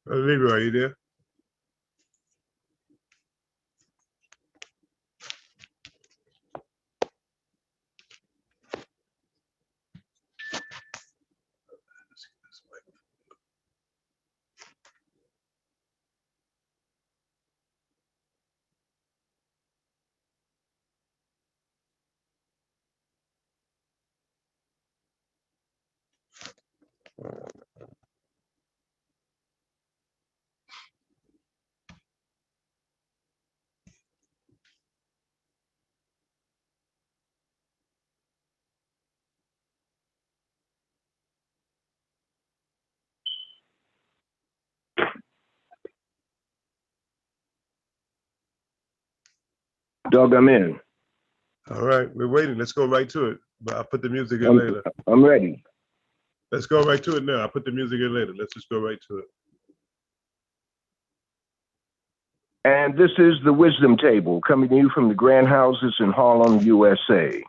Olivia, are you there? Doug, I'm in. All right, we're waiting. Let's go right to it. But I'll put the music in later. I'm ready. Let's go right to it now. I'll put the music in later. Let's just go right to it. And this is the Wisdom Table coming to you from the Grand Houses in Harlem, USA.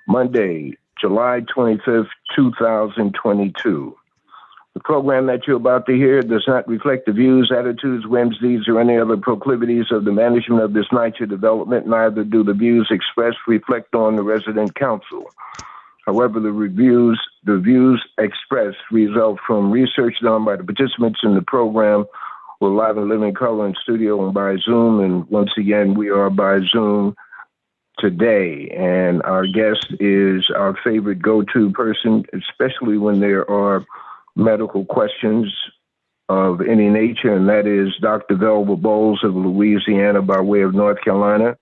Monday, July 25th, 2022. The program that you're about to hear does not reflect the views, attitudes, whims, deeds, or any other proclivities of the management of this NYCHA development. Neither do the views expressed reflect on the resident council. However, the views expressed result from research done by the participants in the program. We're live and living color in studio and by Zoom. And once again, we are by Zoom today. And our guest is our favorite go-to person, especially when there are medical questions of any nature, and that is Dr. Velva Boles of Louisiana by way of North Carolina.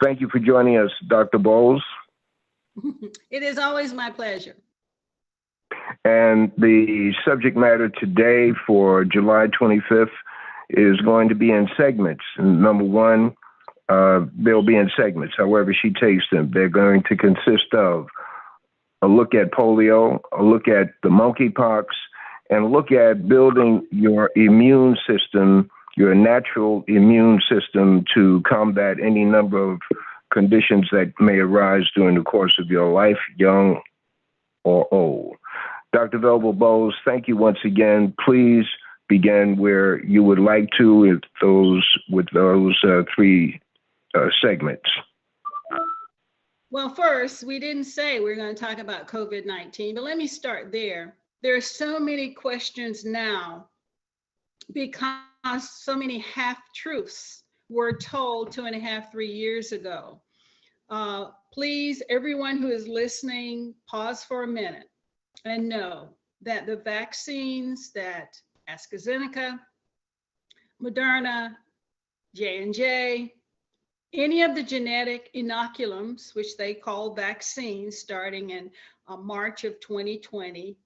Thank you for joining us, Dr. Boles. It is always my pleasure. And the subject matter today for July 25th is going to be in segments. And number one, they'll be in segments, however she takes them. They're going to consist of a look at polio, a look at the monkeypox, and look at building your immune system, your natural immune system to combat any number of conditions that may arise during the course of your life, young or old. Dr. Velva Boles, thank you once again. Please begin where you would like to with those three segments. Well, first, we didn't say we're going to talk about COVID-19, but let me start there. There are so many questions now because so many half-truths were told 2.5, 3 years ago. Please, everyone who is listening, pause for a minute and know that the vaccines that AstraZeneca, Moderna, J&J, any of the genetic inoculums, which they call vaccines starting in March of 2020,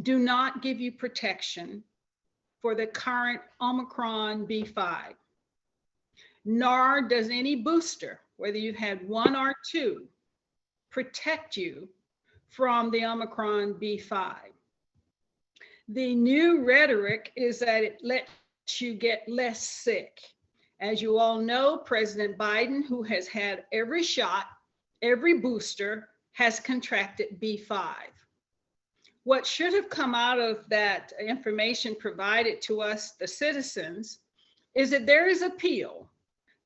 do not give you protection for the current Omicron B5, nor does any booster, whether you've had one or two, protect you from the Omicron B5. The new rhetoric is that it lets you get less sick. As you all know, President Biden, who has had every shot, every booster, has contracted B5. What should have come out of that information provided to us, the citizens, is that there is a pill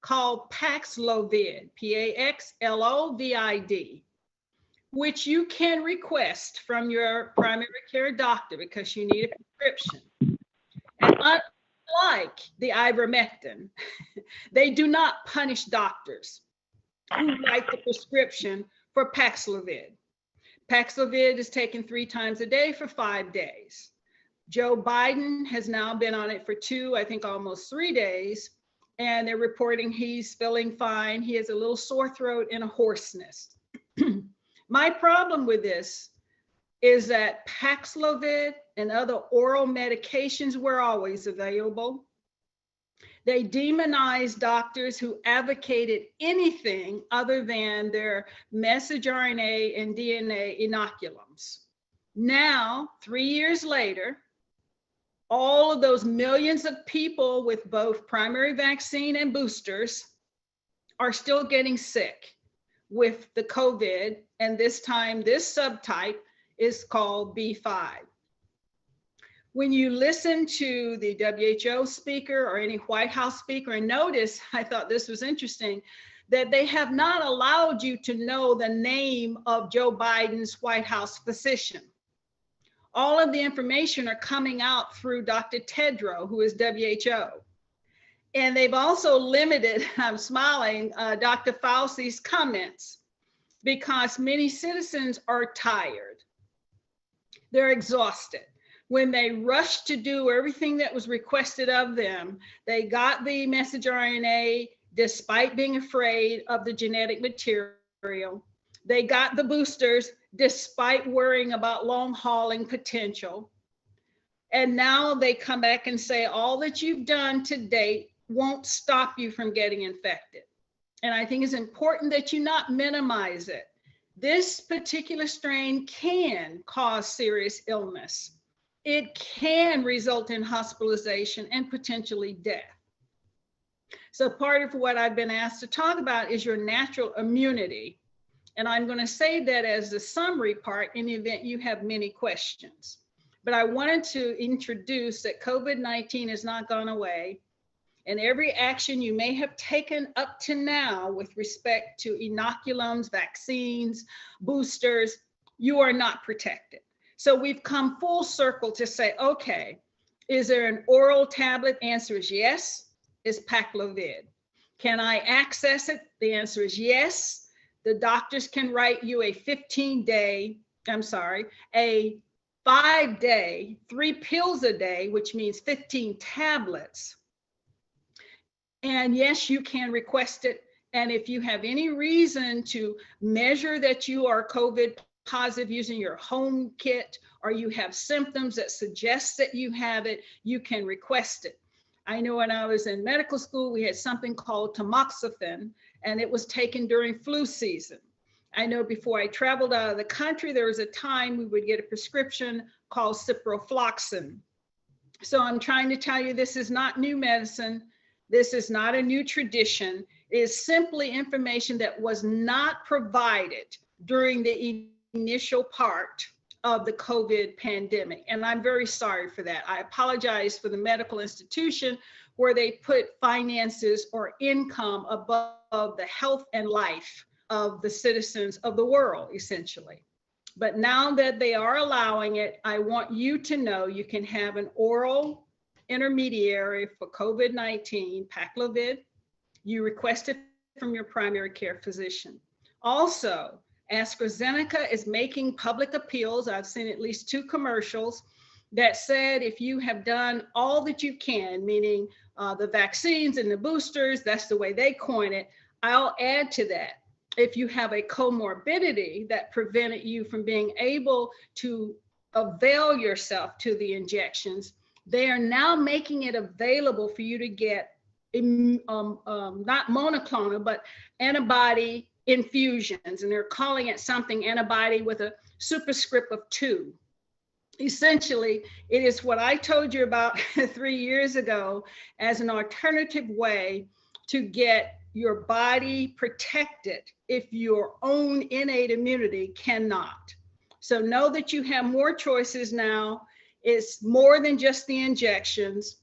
called Paxlovid, Paxlovid, which you can request from your primary care doctor because you need a prescription. And unlike the ivermectin, they do not punish doctors who write the prescription for Paxlovid. Paxlovid is taken 3 times a day for 5 days. Joe Biden has now been on it for 2, I think almost 3 days, and they're reporting he's feeling fine. He has a little sore throat and a hoarseness. My problem with this is that Paxlovid and other oral medications were always available. They demonized doctors who advocated anything other than their messenger RNA and DNA inoculums. Now, 3 years later, all of those millions of people with both primary vaccine and boosters are still getting sick with the COVID, and this time this subtype is called B5. When you listen to the WHO speaker or any White House speaker, and notice, I thought this was interesting, that they have not allowed you to know the name of Joe Biden's White House physician. All of the information are coming out through Dr. Tedros, who is WHO. And they've also limited, I'm smiling, Dr. Fauci's comments, because many citizens are tired. They're exhausted. When they rushed to do everything that was requested of them, they got the messenger RNA despite being afraid of the genetic material. They got the boosters despite worrying about long hauling potential. And now they come back and say, all that you've done to date won't stop you from getting infected. And I think it's important that you not minimize it. This particular strain can cause serious illness. It can result in hospitalization and potentially death. So part of what I've been asked to talk about is your natural immunity. And I'm going to say that as the summary part in the event you have many questions. But I wanted to introduce that COVID-19 has not gone away. And every action you may have taken up to now with respect to inoculums, vaccines, boosters, you are not protected. So we've come full circle to say, okay, is there an oral tablet? Answer is yes. Is Paxlovid. Can I access it? The answer is yes. The doctors can write you a 5-day, 3 pills a day, which means 15 tablets. And yes, you can request it. And if you have any reason to measure that you are COVID positive using your home kit, or you have symptoms that suggest that you have it, you can request it. I know when I was in medical school, we had something called tamoxifen, and it was taken during flu season. I know before I traveled out of the country, there was a time we would get a prescription called ciprofloxacin. So I'm trying to tell you, this is not new medicine. This is not a new tradition. It is simply information that was not provided during the initial part of the COVID pandemic. And I'm very sorry for that. I apologize for the medical institution where they put finances or income above the health and life of the citizens of the world, essentially. But now that they are allowing it, I want you to know you can have an oral intermediary for COVID-19, Paxlovid. You request it from your primary care physician. Also, AstraZeneca is making public appeals. I've seen at least 2 commercials that said if you have done all that you can, meaning the vaccines and the boosters, that's the way they coin it. I'll add to that. If you have a comorbidity that prevented you from being able to avail yourself to the injections, they are now making it available for you to get not monoclonal, but antibody infusions, and they're calling it something antibody with a superscript of 2. Essentially, it is what I told you about 3 years ago as an alternative way to get your body protected if your own innate immunity cannot. So know that you have more choices now. It's more than just the injections.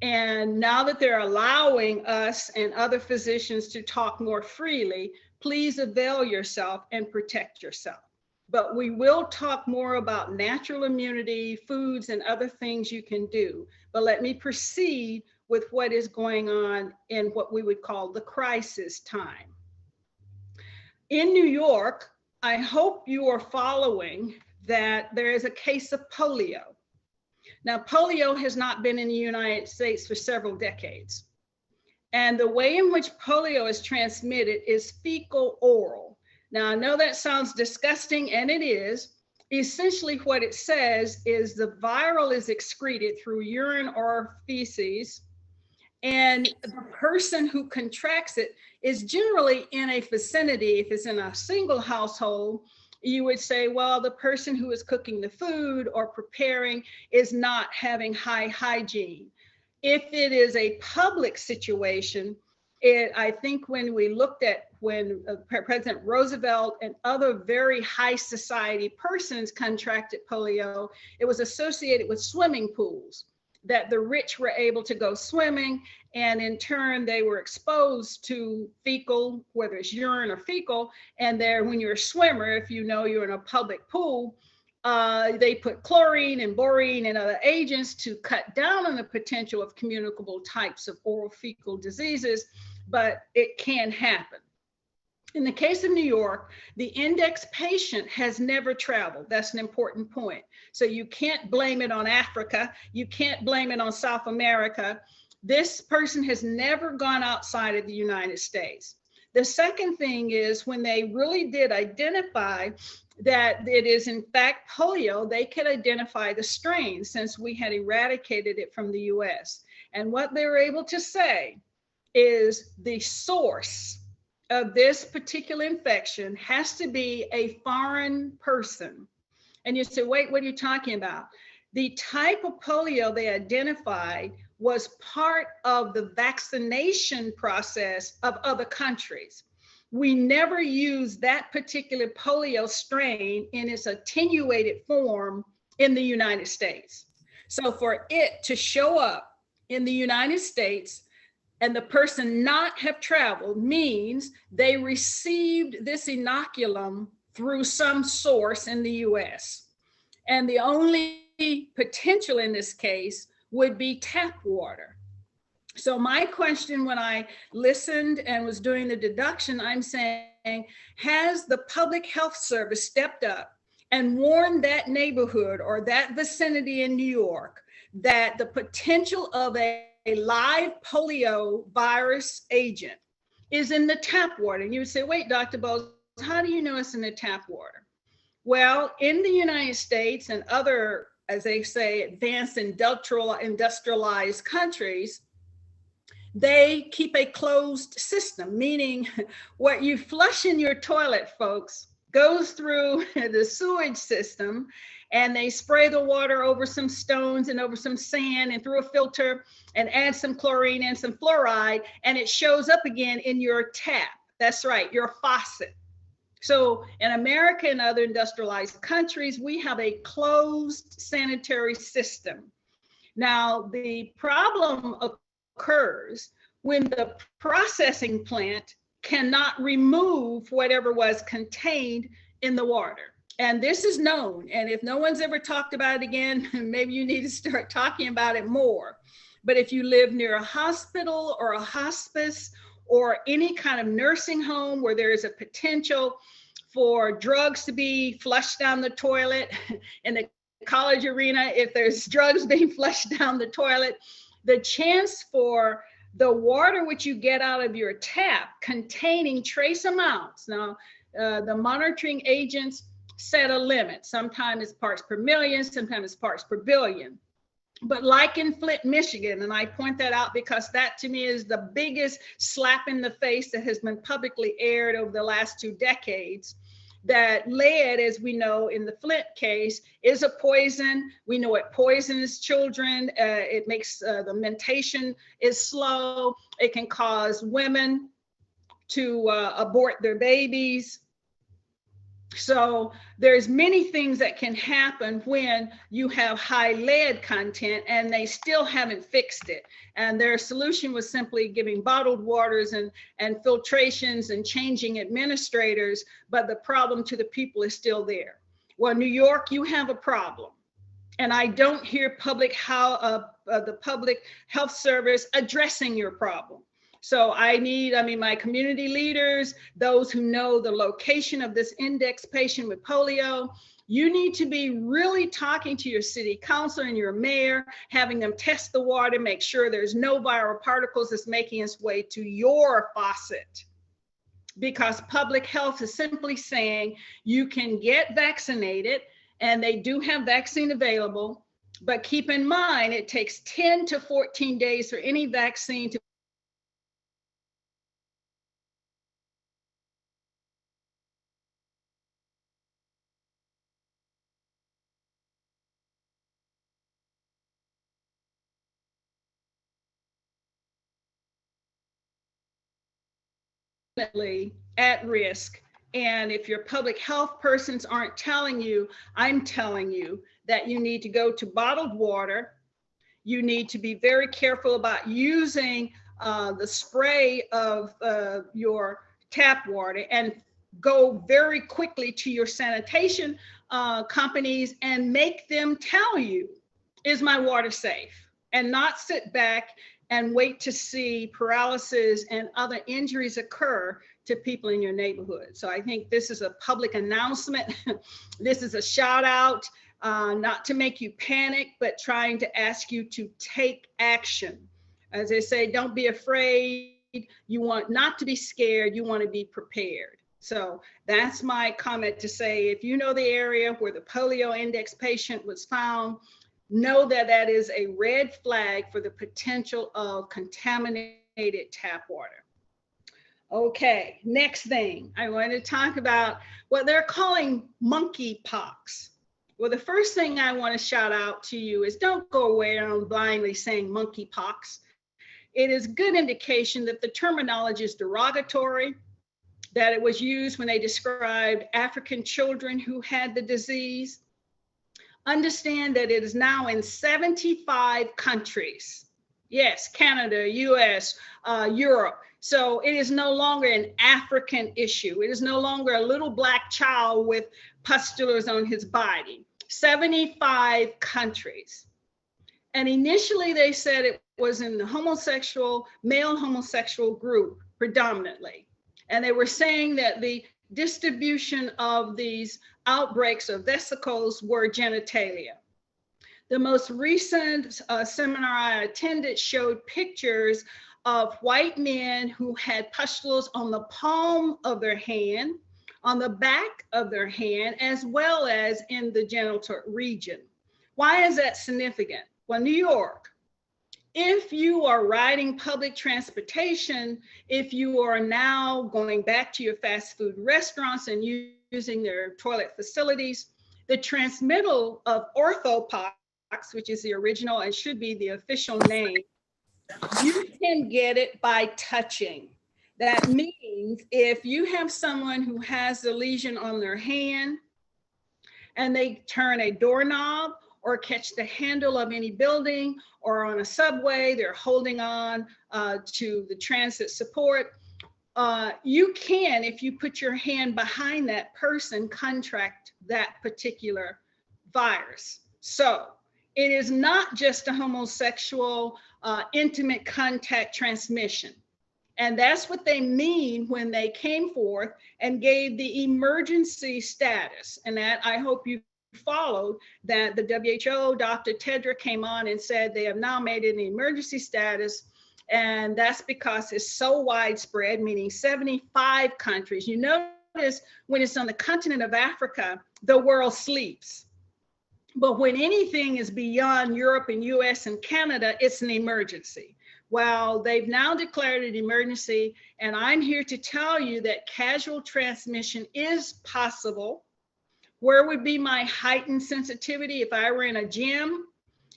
And now that they're allowing us and other physicians to talk more freely, please avail yourself and protect yourself. But we will talk more about natural immunity, foods, and other things you can do. But let me proceed with what is going on in what we would call the crisis time. In New York, I hope you are following that there is a case of polio. Now, polio has not been in the United States for several decades. And the way in which polio is transmitted is fecal oral. Now, I know that sounds disgusting, and it is. Essentially, what it says is the viral is excreted through urine or feces, and the person who contracts it is generally in a vicinity. If it's in a single household, you would say, well, the person who is cooking the food or preparing is not having high hygiene. If it is a public situation, I think when we looked at when President Roosevelt and other very high society persons contracted polio, it was associated with swimming pools, that the rich were able to go swimming, and in turn they were exposed to fecal, whether it's urine or fecal, and there, when you're a swimmer, if you know you're in a public pool, they put chlorine and borine and other agents to cut down on the potential of communicable types of oral fecal diseases, but it can happen. In the case of New York, the index patient has never traveled. That's an important point. So you can't blame it on Africa. You can't blame it on South America. This person has never gone outside of the United States. The second thing is, when they really did identify that it is in fact polio, they could identify the strain since we had eradicated it from the US. And what they were able to say is the source of this particular infection has to be a foreign person. And you say, wait, what are you talking about? The type of polio they identified was part of the vaccination process of other countries. We never used that particular polio strain in its attenuated form in the United States. So for it to show up in the United States and the person not have traveled means they received this inoculum through some source in the US. And the only potential in this case would be tap water. So my question when I listened and was doing the deduction, I'm saying, has the public health service stepped up and warned that neighborhood or that vicinity in New York that the potential of a live polio virus agent is in the tap water? And you would say, wait, Dr. Boles, how do you know it's in the tap water? Well, in the United States and other, as they say, advanced industrialized countries, they keep a closed system, meaning what you flush in your toilet, folks, goes through the sewage system, and they spray the water over some stones and over some sand and through a filter and add some chlorine and some fluoride, and it shows up again in your tap. That's right, your faucet. So in America and other industrialized countries, we have a closed sanitary system. Now, the problem occurs when the processing plant cannot remove whatever was contained in the water. And this is known. And if no one's ever talked about it again, maybe you need to start talking about it more. But if you live near a hospital or a hospice or any kind of nursing home where there is a potential for drugs to be flushed down the toilet, in the college arena, if there's drugs being flushed down the toilet, the chance for the water which you get out of your tap containing trace amounts. Now, the monitoring agents set a limit. Sometimes it's parts per million, sometimes it's parts per billion. But like in Flint, Michigan, and I point that out because that to me is the biggest slap in the face that has been publicly aired over the last 2 decades, that lead, as we know in the Flint case, is a poison. We know it poisons children. It makes the mentation is slow. It can cause women to abort their babies. So there's many things that can happen when you have high lead content and they still haven't fixed it. And their solution was simply giving bottled waters and filtrations and changing administrators, but the problem to the people is still there. Well, New York, you have a problem. And I don't hear the public health service addressing your problem. So I mean, my community leaders, those who know the location of this index patient with polio, you need to be really talking to your city council and your mayor, having them test the water, make sure there's no viral particles that's making its way to your faucet. Because public health is simply saying you can get vaccinated, and they do have vaccine available, but keep in mind, it takes 10 to 14 days for any vaccine to definitely at risk. And if your public health persons aren't telling you, I'm telling you that you need to go to bottled water. You need to be very careful about using the spray of your tap water, and go very quickly to your sanitation companies and make them tell you, is my water safe? And not sit back and wait to see paralysis and other injuries occur to people in your neighborhood. So I think this is a public announcement. This is a shout out, not to make you panic, but trying to ask you to take action. As they say, don't be afraid. You want not to be scared. You want to be prepared. So that's my comment to say, if you know the area where the polio index patient was found, know that that is a red flag for the potential of contaminated tap water. Okay, next thing I want to talk about what they're calling monkeypox. Well, the first thing I want to shout out to you is don't go around blindly saying monkeypox. It is good indication that the terminology is derogatory, that it was used when they described African children who had the disease. Understand that it is now in 75 countries. Yes, Canada, US, Europe. So it is no longer an African issue. It is no longer a little black child with pustules on his body. 75 countries. And initially they said it was in the homosexual, male homosexual group predominantly. And they were saying that the distribution of these outbreaks of vesicles were genitalia. The most recent seminar I attended showed pictures of white men who had pustules on the palm of their hand, on the back of their hand, as well as in the genital region. Why is that significant? Well, New York, if you are riding public transportation, if you are now going back to your fast food restaurants and using their toilet facilities, the transmittal of orthopox, which is the original and should be the official name, you can get it by touching. That means if you have someone who has a lesion on their hand and they turn a doorknob or catch the handle of any building or on a subway, they're holding on to the transit support, you can, if you put your hand behind that person, contract that particular virus. So it is not just a homosexual intimate contact transmission. And that's what they mean when they came forth and gave the emergency status. And that I hope you followed, that the WHO, Dr. Tedra came on and said they have now made it an emergency status. And that's because it's so widespread, meaning 75 countries. You notice when it's on the continent of Africa, the world sleeps. But when anything is beyond Europe and US and Canada, it's an emergency. Well, they've now declared an emergency, and I'm here to tell you that casual transmission is possible. Where would be my heightened sensitivity if I were in a gym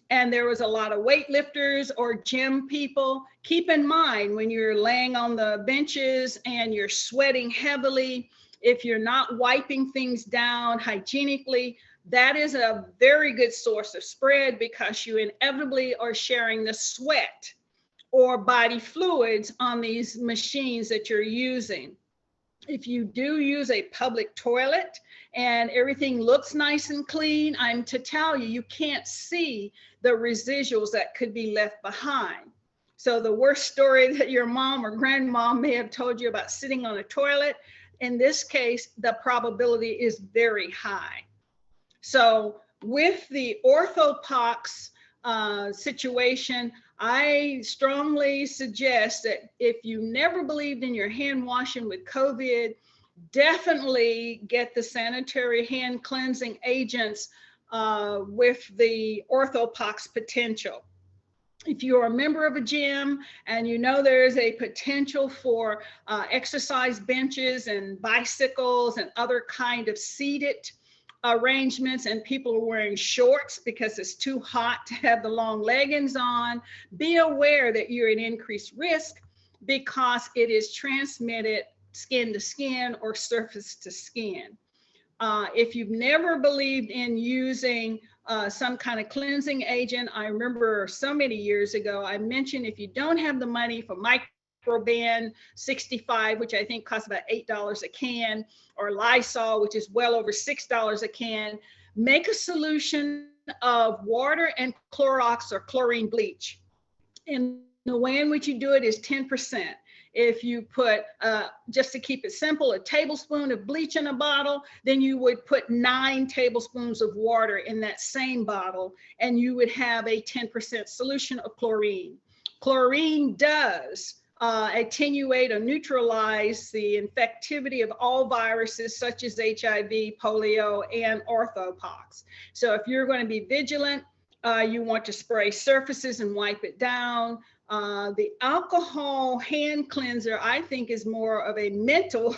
and there was a lot of weightlifters or gym people? Keep in mind when you're laying on the benches and you're sweating heavily, if you're not wiping things down hygienically, that is a very good source of spread because you inevitably are sharing the sweat or body fluids on these machines that you're using. If you do use a public toilet and everything looks nice and clean, I'm to tell you, you can't see the residuals that could be left behind. So the worst story that your mom or grandmom may have told you about sitting on a toilet, in this case, the probability is very high. So with the orthopox situation, I strongly suggest that if you never believed in your hand washing with COVID, definitely get the sanitary hand cleansing agents with the orthopox potential. If you're a member of a gym and you know there's a potential for exercise benches and bicycles and other kind of seated arrangements, and people are wearing shorts because it's too hot to have the long leggings on, be aware that you're at increased risk because it is transmitted skin to skin or surface to skin. If you've never believed in using some kind of cleansing agent, I remember so many years ago, I mentioned if you don't have the money for Microban 65, which I think costs about $8 a can, or Lysol, which is well over $6 a can, make a solution of water and Clorox or chlorine bleach. And the way in which you do it is 10%. If you put, just to keep it simple, a tablespoon of bleach in a bottle, then you would put 9 tablespoons of water in that same bottle, and you would have a 10% solution of chlorine. Chlorine does attenuate or neutralize the infectivity of all viruses such as HIV, polio, and orthopox. So if you're going to be vigilant, you want to spray surfaces and wipe it down. The alcohol hand cleanser, I think, is more of a mental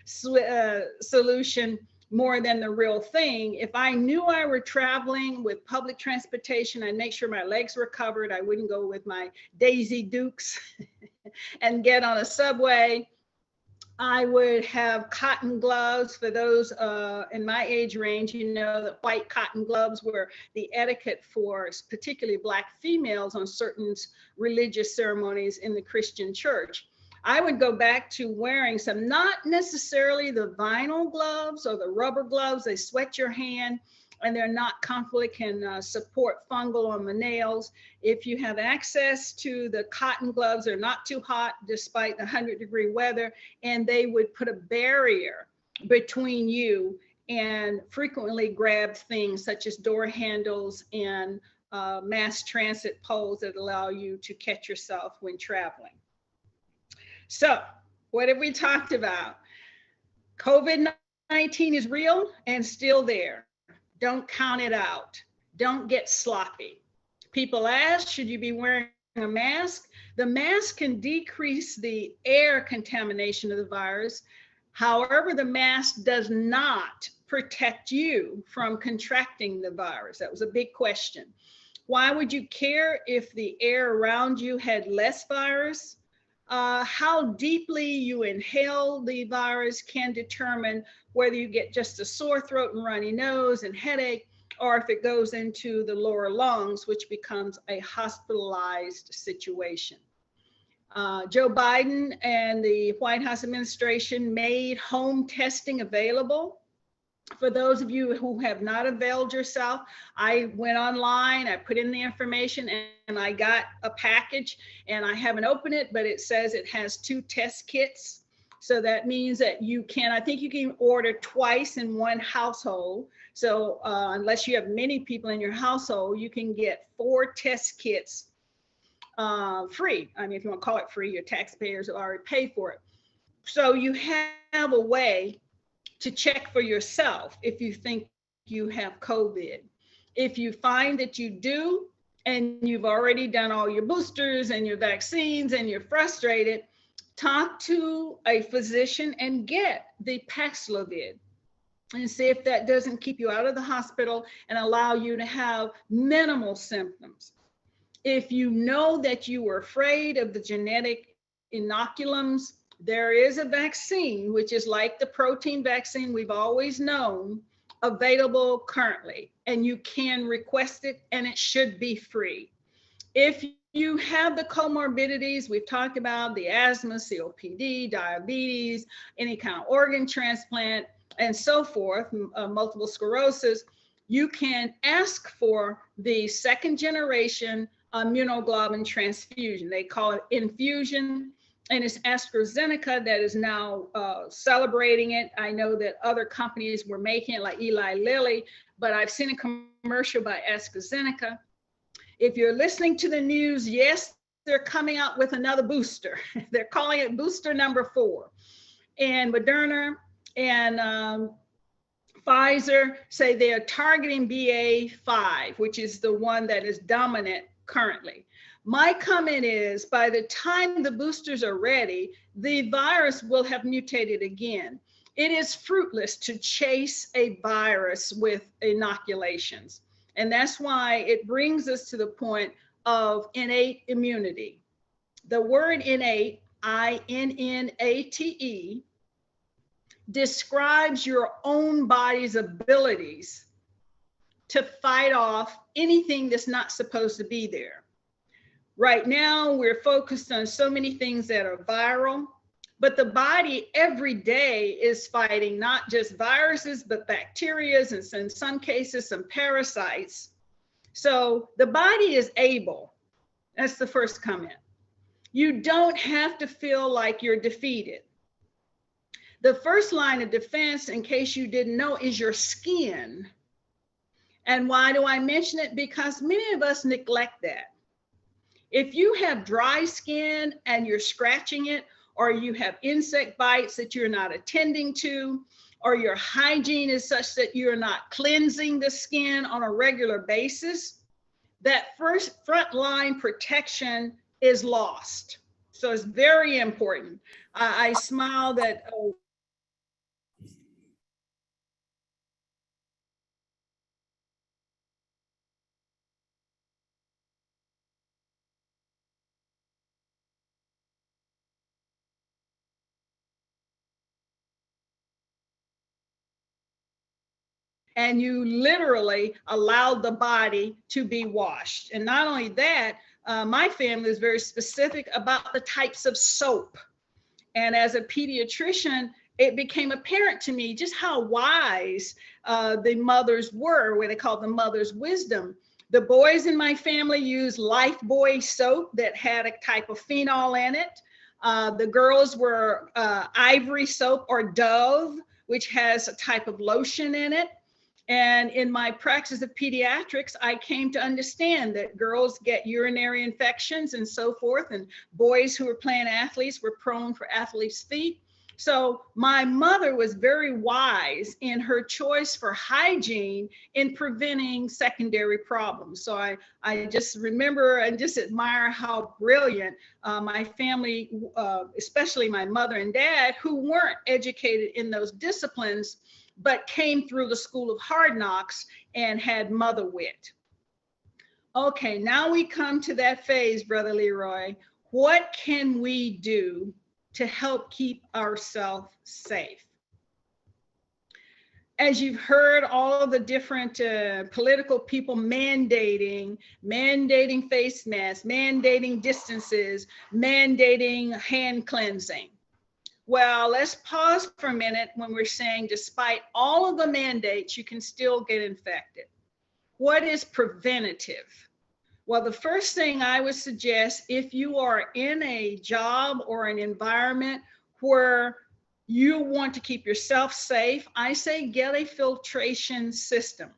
solution more than the real thing. If I knew I were traveling with public transportation, I'd make sure my legs were covered. I wouldn't go with my Daisy Dukes and get on a subway. I would have cotton gloves. For those in my age range, you know that white cotton gloves were the etiquette for particularly Black females on certain religious ceremonies in the Christian church. I would go back to wearing some, not necessarily the vinyl gloves or the rubber gloves. They sweat your hand and they're not comfortable. It can support fungal on the nails. If you have access to the cotton gloves, they're not too hot despite the 100-degree weather, and they would put a barrier between you and frequently grabbed things such as door handles and mass transit poles that allow you to catch yourself when traveling. So what have we talked about? COVID-19 is real and still there. Don't count it out. Don't get sloppy. People ask, should you be wearing a mask? The mask can decrease the air contamination of the virus. However, the mask does not protect you from contracting the virus. That was a big question. Why would you care if the air around you had less virus? How deeply you inhale the virus can determine whether you get just a sore throat and runny nose and headache, or if it goes into the lower lungs, which becomes a hospitalized situation. Joe Biden and the White House administration made home testing available. For those of you who have not availed yourself, I went online, I put in the information, and I got a package, and I haven't opened it, but it says it has 2 test kits. So that means that you can, I think you can order twice in one household. So unless you have many people in your household, you can get 4 test kits free. I mean, if you want to call it free, your taxpayers will already pay for it. So you have a way to check for yourself if you think you have COVID. If you find that you do, and you've already done all your boosters and your vaccines and you're frustrated, talk to a physician and get the Paxlovid and see if that doesn't keep you out of the hospital and allow you to have minimal symptoms. If you know that you were afraid of the genetic inoculums, there is a vaccine, which is like the protein vaccine we've always known, available currently, and you can request it, and it should be free. If you have the comorbidities we've talked about, the asthma, COPD, diabetes, any kind of organ transplant, and so forth, multiple sclerosis, you can ask for the 2nd generation immunoglobulin transfusion. They call it infusion. And it's AstraZeneca that is now celebrating it. I know that other companies were making it, like Eli Lilly, but I've seen a commercial by AstraZeneca. If you're listening to the news, yes, they're coming out with another booster. They're calling it booster number 4. And Moderna and Pfizer say they are targeting BA.5, which is the one that is dominant currently. My comment is, by the time the boosters are ready, the virus will have mutated again. It is fruitless to chase a virus with inoculations. And that's why it brings us to the point of innate immunity. The word innate, INNATE, describes your own body's abilities to fight off anything that's not supposed to be there. Right now, we're focused on so many things that are viral, but the body every day is fighting not just viruses, but bacteria, and in some cases, some parasites. So the body is able. That's the first comment. You don't have to feel like you're defeated. The first line of defense, in case you didn't know, is your skin. And why do I mention it? Because many of us neglect that. If you have dry skin and you're scratching it, or you have insect bites that you're not attending to, or your hygiene is such that you're not cleansing the skin on a regular basis, that first front line protection is lost. So it's very important. I smile that, oh, and you literally allowed the body to be washed. And not only that, my family is very specific about the types of soap. And as a pediatrician, it became apparent to me just how wise the mothers were, what they call the mother's wisdom. The boys in my family used Lifebuoy soap that had a type of phenol in it. The girls were Ivory soap or Dove, which has a type of lotion in it. And in my practice of pediatrics, I came to understand that girls get urinary infections and so forth, and boys who were playing athletes were prone for athlete's feet. So my mother was very wise in her choice for hygiene in preventing secondary problems. So I just remember and just admire how brilliant my family, especially my mother and dad, who weren't educated in those disciplines, but came through the school of hard knocks and had mother wit. Okay, now we come to that phase, Brother Leroy. What can we do to help keep ourselves safe? As you've heard, all of the different political people mandating face masks, mandating distances, mandating hand cleansing. Well, let's pause for a minute when we're saying despite all of the mandates, you can still get infected. What is preventative? Well, the first thing I would suggest, if you are in a job or an environment where you want to keep yourself safe, I say get a filtration system.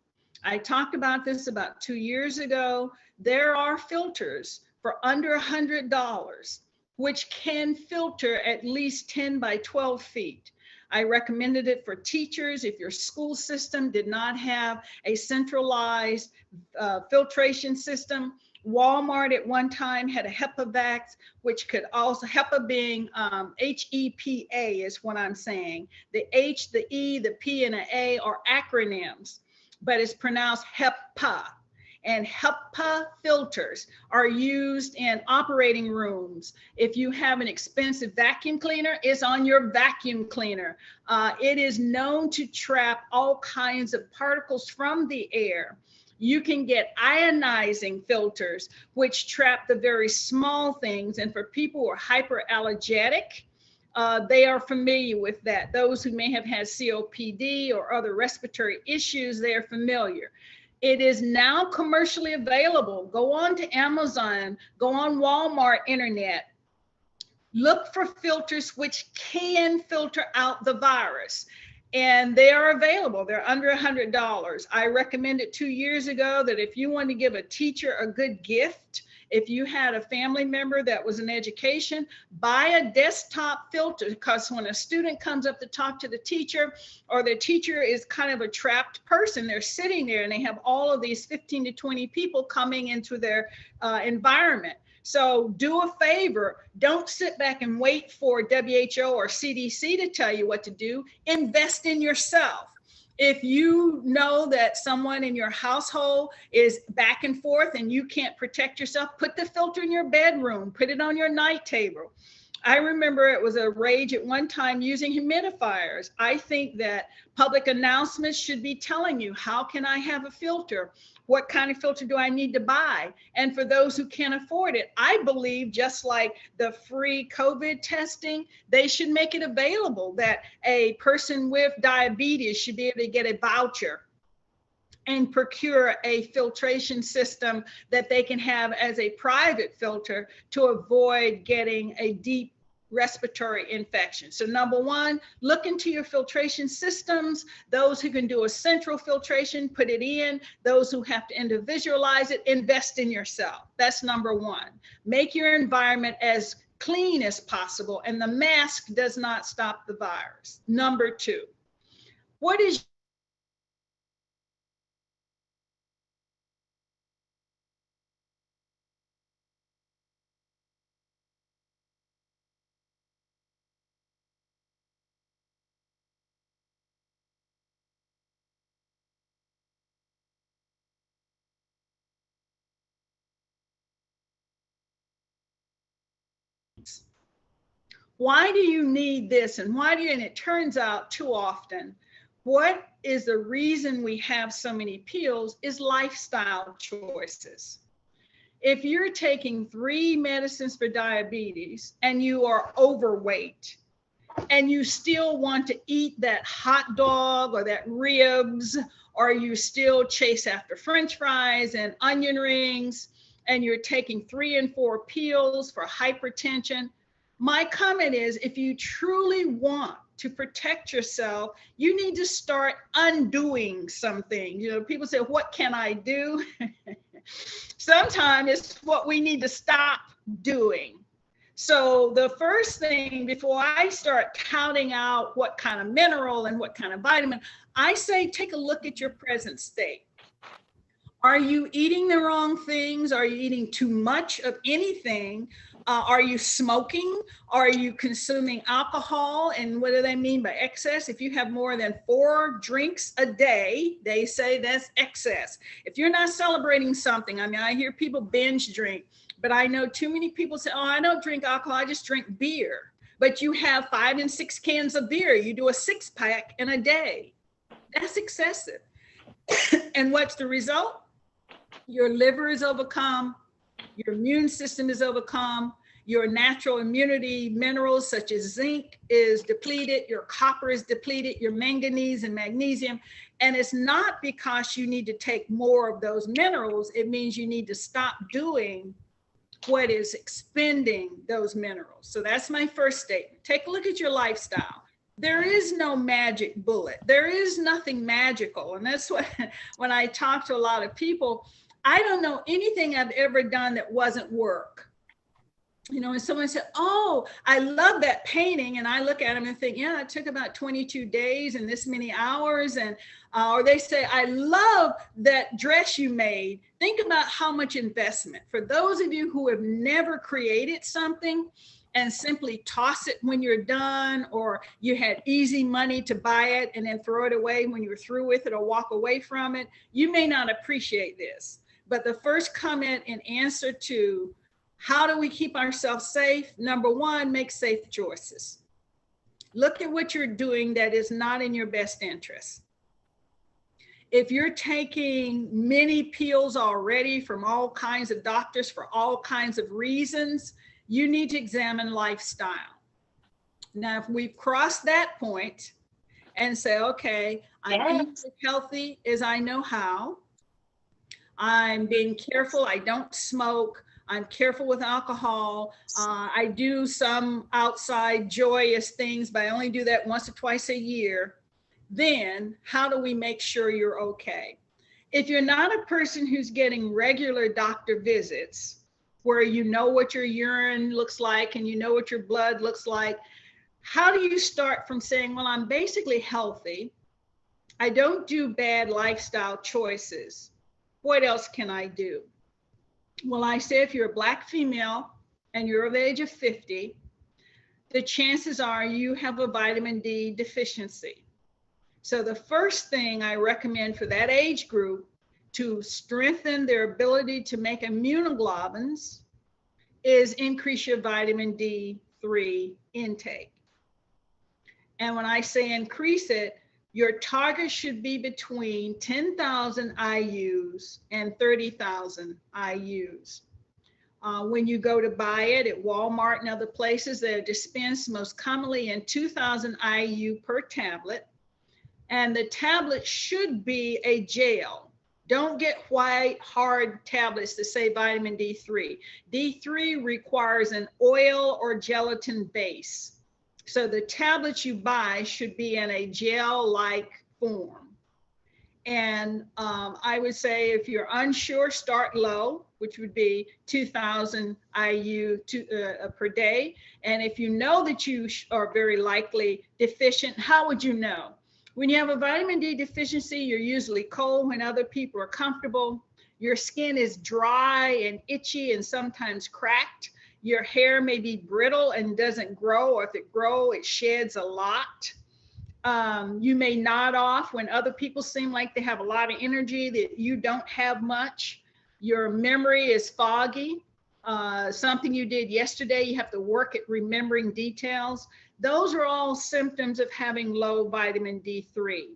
I talked about this about 2 years ago. There are filters for under $100. Which can filter at least 10 by 12 feet. I recommended it for teachers if your school system did not have a centralized filtration system. Walmart at one time had a HEPA vac, which could also, HEPA being HEPA is what I'm saying. The H, the E, the P, and the A are acronyms, but it's pronounced HEPA. And HEPA filters are used in operating rooms. If you have an expensive vacuum cleaner, it's on your vacuum cleaner. It is known to trap all kinds of particles from the air. You can get ionizing filters, which trap the very small things. And for people who are hyperallergenic, they are familiar with that. Those who may have had COPD or other respiratory issues, they are familiar. It is now commercially available. Go on to Amazon, go on Walmart internet. Look for filters which can filter out the virus. And they are available. They're under $100. I recommended 2 years ago that if you want to give a teacher a good gift, if you had a family member that was in education, buy a desktop filter, because when a student comes up to talk to the teacher, or the teacher is kind of a trapped person, they're sitting there and they have all of these 15 to 20 people coming into their environment. So do a favor, don't sit back and wait for WHO or CDC to tell you what to do. Invest in yourself. If you know that someone in your household is back and forth and you can't protect yourself, put the filter in your bedroom, put it on your night table. I remember it was a rage at one time using humidifiers. I think that public announcements should be telling you, how can I have a filter? What kind of filter do I need to buy? And for those who can't afford it, I believe just like the free COVID testing, they should make it available that a person with diabetes should be able to get a voucher and procure a filtration system that they can have as a private filter to avoid getting a deep respiratory infection. So number one, look into your filtration systems. Those who can do a central filtration, put it in. Those who have to individualize it, invest in yourself. That's number one. Make your environment as clean as possible, and the mask does not stop the virus. Number two, what is why do you need this, and why do you, and it turns out too often, what is the reason we have so many pills is lifestyle choices. If you're taking 3 medicines for diabetes and you are overweight and you still want to eat that hot dog or that ribs, or you still chase after French fries and onion rings, and you're taking 3 and 4 pills for hypertension, my comment is, if you truly want to protect yourself, you need to start undoing something. You know, people say, what can I do? Sometimes it's what we need to stop doing. So the first thing, before I start counting out what kind of mineral and what kind of vitamin, I say, take a look at your present state. Are you eating the wrong things? Are you eating too much of anything? Are you smoking? Are you consuming alcohol? And what do they mean by excess? If you have more than 4 drinks a day, they say that's excess. If you're not celebrating something, I mean, I hear people binge drink, but I know too many people say, oh, I don't drink alcohol, I just drink beer. But you have 5 and 6 cans of beer. You do a 6-pack in a day. That's excessive. And what's the result? Your liver is overcome, your immune system is overcome, your natural immunity minerals such as zinc is depleted, your copper is depleted, your manganese and magnesium. And it's not because you need to take more of those minerals, it means you need to stop doing what is expending those minerals. So that's my first statement. Take a look at your lifestyle. There is no magic bullet. There is nothing magical. And that's what, when I talk to a lot of people, I don't know anything I've ever done that wasn't work. You know, and someone said, oh, I love that painting. And I look at them and think, yeah, it took about 22 days and this many hours. And, or they say, I love that dress you made. Think about how much investment. For those of you who have never created something and simply toss it when you're done, or you had easy money to buy it and then throw it away when you're through with it or walk away from it, you may not appreciate this. But the first comment in answer to how do we keep ourselves safe? Number one, make safe choices. Look at what you're doing that is not in your best interest. If you're taking many pills already from all kinds of doctors for all kinds of reasons, you need to examine lifestyle. Now, if we've crossed that point and say, okay, I'm eating as healthy as I know how. I'm being careful. I don't smoke. I'm careful with alcohol. I do some outside joyous things, but I only do that once or twice a year. Then how do we make sure you're okay? If you're not a person who's getting regular doctor visits, where you know what your urine looks like and you know what your blood looks like, how do you start from saying, well, I'm basically healthy. I don't do bad lifestyle choices. What else can I do? Well, I say if you're a Black female and you're of the age of 50, the chances are you have a vitamin D deficiency. So the first thing I recommend for that age group to strengthen their ability to make immunoglobulins is increase your vitamin D D3 intake. And when I say increase it, your target should be between 10,000 IUs and 30,000 IUs. When you go to buy it at Walmart and other places, they're dispensed most commonly in 2,000 IU per tablet. And the tablet should be a gel. Don't get white, hard tablets that say vitamin D3. D3 requires an oil or gelatin base. So the tablets you buy should be in a gel-like form. And I would say if you're unsure, start low, which would be 2,000 IU per day. And if you know that you are very likely deficient, how would you know? When you have a vitamin D deficiency, you're usually cold when other people are comfortable. Your skin is dry and itchy and sometimes cracked. Your hair may be brittle and doesn't grow, or if it grows, it sheds a lot. You may nod off when other people seem like they have a lot of energy that you don't have much. Your memory is foggy. Something you did yesterday, you have to work at remembering details. Those are all symptoms of having low vitamin D3.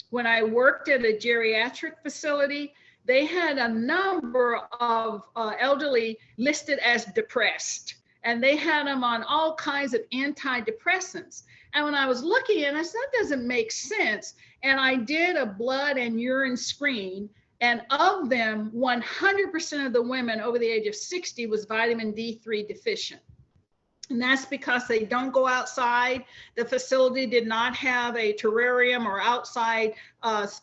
When I worked at a geriatric facility, they had a number of elderly listed as depressed, and they had them on all kinds of antidepressants. And when I was looking at it, I said, that doesn't make sense. And I did a blood and urine screen, and of them, 100% of the women over the age of 60 was vitamin D3 deficient. And that's because they don't go outside. The facility did not have a terrarium or outside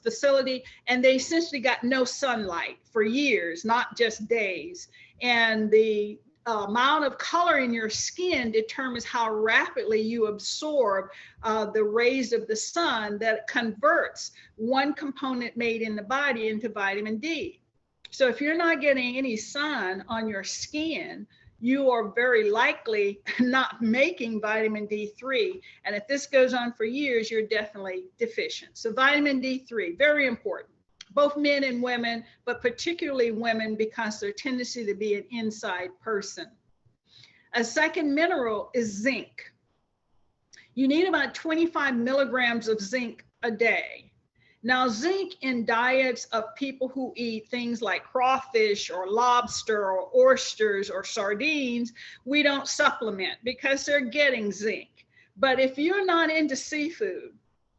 facility, and they essentially got no sunlight for years, not just days. And the amount of color in your skin determines how rapidly you absorb the rays of the sun that converts one component made in the body into vitamin D. So if you're not getting any sun on your skin, you are very likely not making vitamin D3. And if this goes on for years, you're definitely deficient. So vitamin D3, very important, both men and women, but particularly women because their tendency to be an inside person. A second mineral is zinc. You need about 25 milligrams of zinc a day. Now, zinc in diets of people who eat things like crawfish or lobster or oysters or sardines, we don't supplement because they're getting zinc. But if you're not into seafood,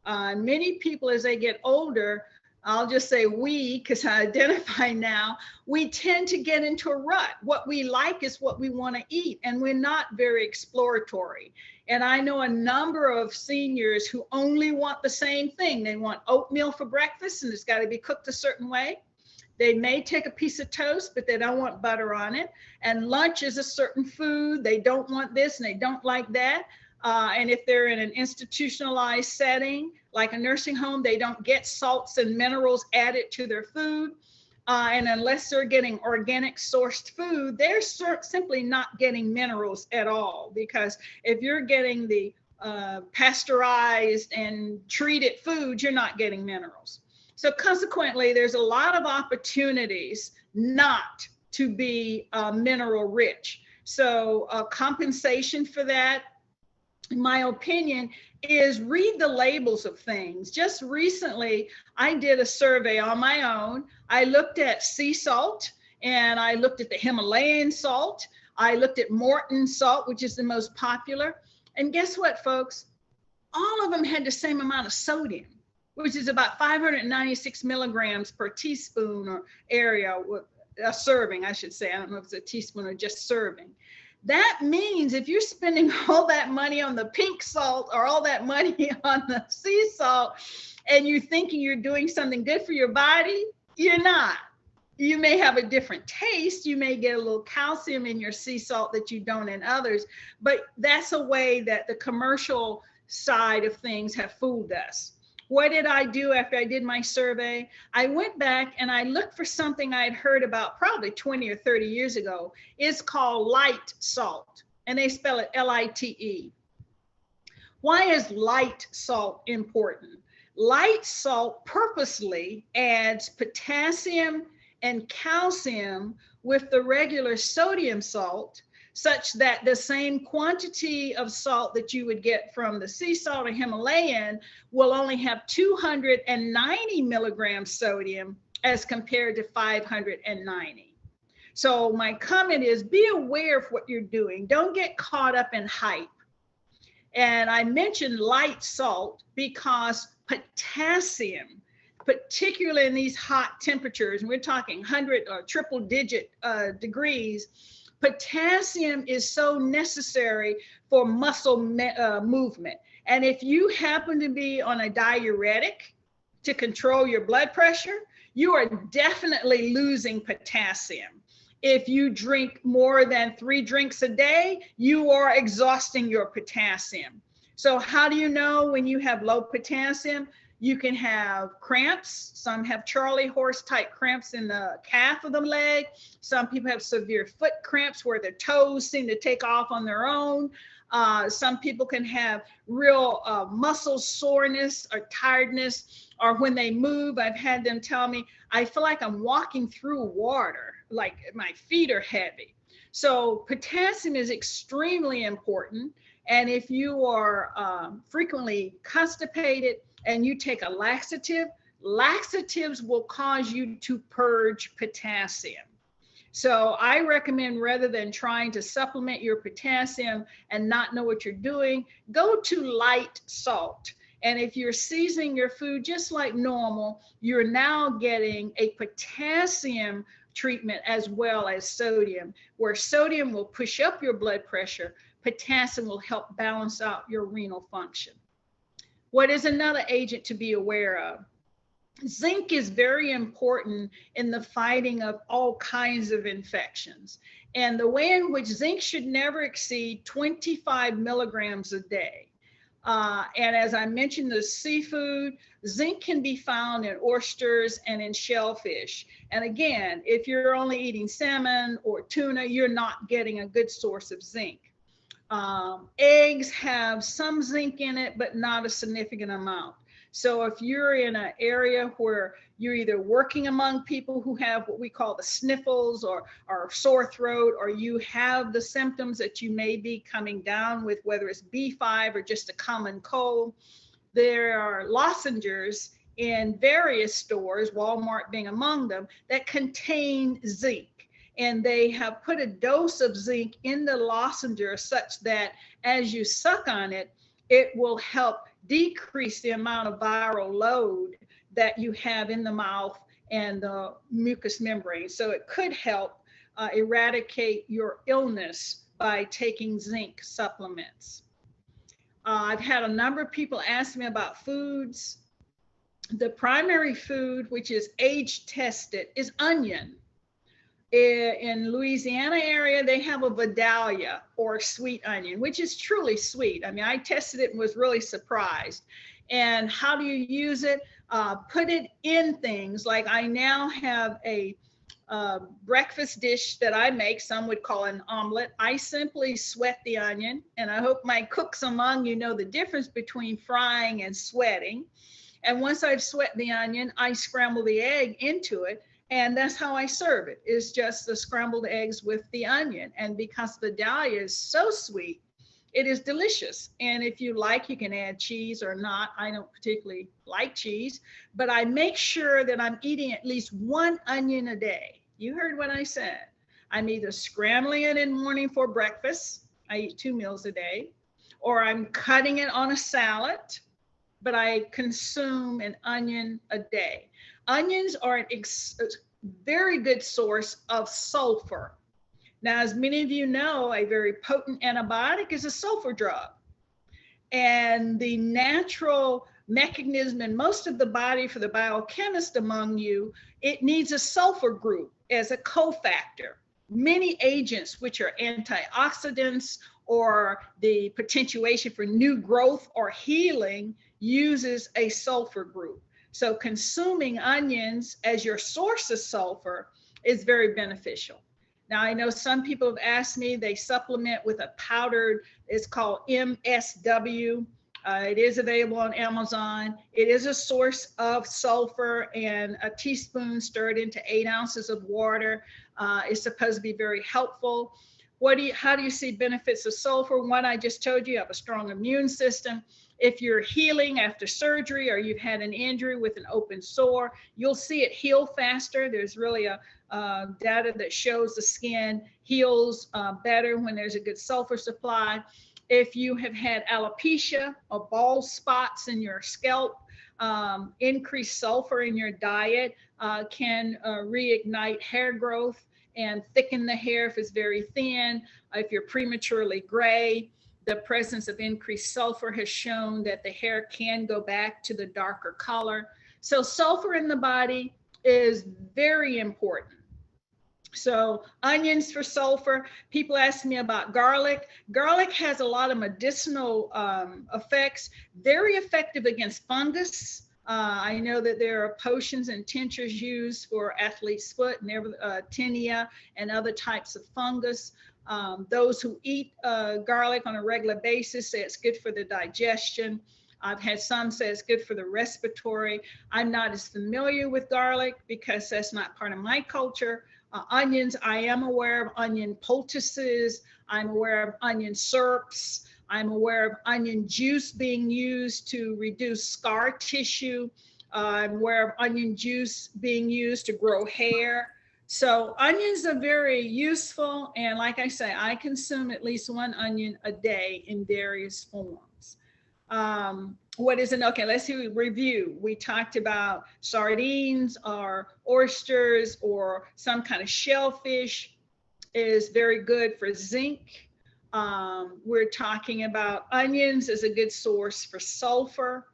many people as they get older, I'll just say we, because I identify now, we tend to get into a rut. What we like is what we want to eat, and we're not very exploratory. And I know a number of seniors who only want the same thing. They want oatmeal for breakfast, and it's got to be cooked a certain way. They may take a piece of toast, but they don't want butter on it. And lunch is a certain food. They don't want this, and they don't like that. And if they're in an institutionalized setting, like a nursing home, they don't get salts and minerals added to their food. And unless they're getting organic sourced food, they're simply not getting minerals at all. Because if you're getting the pasteurized and treated foods, you're not getting minerals. So consequently, there's a lot of opportunities not to be mineral rich. So compensation for that, in my opinion, is read the labels of things. Just recently, I did a survey on my own. I looked at sea salt, and I looked at the Himalayan salt. I looked at Morton salt, which is the most popular. And guess what, folks? All of them had the same amount of sodium, which is about 596 milligrams per teaspoon or area, a serving, I should say. I don't know if it's a teaspoon or just serving. That means if you're spending all that money on the pink salt or all that money on the sea salt, and you're thinking you're doing something good for your body, you're not. You may have a different taste. You may get a little calcium in your sea salt that you don't in others, but that's a way that the commercial side of things have fooled us. What did I do after I did my survey? I went back and I looked for something I had heard about probably 20 or 30 years ago. It's called light salt, and they spell it L-I-T-E. Why is light salt important? Light salt purposely adds potassium and calcium with the regular sodium salt such that the same quantity of salt that you would get from the sea salt or Himalayan will only have 290 milligrams sodium as compared to 590. So my comment is, be aware of what you're doing. Don't get caught up in hype. And I mentioned light salt because potassium, particularly in these hot temperatures, and we're talking 100 or triple digit degrees, potassium is so necessary for muscle movement. And if you happen to be on a diuretic to control your blood pressure, you are definitely losing potassium. If you drink more than 3 drinks a day, you are exhausting your potassium. So how do you know when you have low potassium? You can have cramps. Some have Charlie horse type cramps in the calf of the leg. Some people have severe foot cramps where their toes seem to take off on their own. Some people can have real muscle soreness or tiredness, or when they move, I've had them tell me, I feel like I'm walking through water, like my feet are heavy. So potassium is extremely important. And if you are frequently constipated and you take a laxative, laxatives will cause you to purge potassium. So I recommend, rather than trying to supplement your potassium and not know what you're doing, go to light salt. And if you're seasoning your food just like normal, you're now getting a potassium treatment as well as sodium, where sodium will push up your blood pressure, potassium will help balance out your renal function. What is another agent to be aware of? Zinc is very important in the fighting of all kinds of infections. And the way in which zinc should never exceed 25 milligrams a day. And as I mentioned, the seafood, zinc can be found in oysters and in shellfish. And again, if you're only eating salmon or tuna, you're not getting a good source of zinc. Eggs have some zinc in it, but not a significant amount. So if you're in an area where you're either working among people who have what we call the sniffles or sore throat, or you have the symptoms that you may be coming down with, whether it's B5 or just a common cold, there are lozenges in various stores, Walmart being among them, that contain zinc. And they have put a dose of zinc in the lozenge such that as you suck on it, it will help decrease the amount of viral load that you have in the mouth and the mucous membrane. So it could help eradicate your illness by taking zinc supplements. I've had a number of people ask me about foods. The primary food, which is age tested, is onion. In Louisiana area, they have a Vidalia or sweet onion, which is truly sweet. I mean, I tested it and was really surprised. And how do you use it? Put it in things like I now have a breakfast dish that I make, some would call an omelet. I simply sweat the onion, and I hope my cooks among you know the difference between frying and sweating. And once I've sweat the onion, I scramble the egg into it. And that's how I serve it, is just the scrambled eggs with the onion. And because the Vidalia is so sweet, it is delicious. And if you like, you can add cheese or not. I don't particularly like cheese, but I make sure that I'm eating at least 1 onion a day. You heard what I said. I'm either scrambling it in the morning for breakfast. I eat 2 meals a day, or I'm cutting it on a salad, but I consume an onion a day. Onions are a very good source of sulfur. Now, as many of you know, a very potent antibiotic is a sulfur drug. And the natural mechanism in most of the body for the biochemist among you, it needs a sulfur group as a cofactor. Many agents, which are antioxidants or the potentiation for new growth or healing, uses a sulfur group. So consuming onions as your source of sulfur is very beneficial. Now, I know some people have asked me, they supplement with a powdered, it's called MSW. It is available on Amazon. It is a source of sulfur, and a teaspoon stirred into 8 ounces of water is supposed to be very helpful. How do you see benefits of sulfur? One, I just told you, you have a strong immune system. If you're healing after surgery or you've had an injury with an open sore, you'll see it heal faster. There's really a data that shows the skin heals better when there's a good sulfur supply. If you have had alopecia or bald spots in your scalp, increased sulfur in your diet can reignite hair growth and thicken the hair if it's very thin. If you're prematurely gray, the presence of increased sulfur has shown that the hair can go back to the darker color. So sulfur in the body is very important. So onions for sulfur. People ask me about garlic. Garlic has a lot of medicinal effects, very effective against fungus. I know that there are potions and tinctures used for athlete's foot and tinea and other types of fungus. Those who eat garlic on a regular basis say it's good for the digestion. I've had some say it's good for the respiratory. I'm not as familiar with garlic because that's not part of my culture. Onions, I am aware of onion poultices. I'm aware of onion syrups. I'm aware of onion juice being used to reduce scar tissue. I'm aware of onion juice being used to grow hair. So onions are very useful. And like I say, I consume at least one onion a day in various forms. What is it? Okay, let's do a review. We talked about sardines or oysters or some kind of shellfish is very good for zinc. We're talking about onions as a good source for sulfur.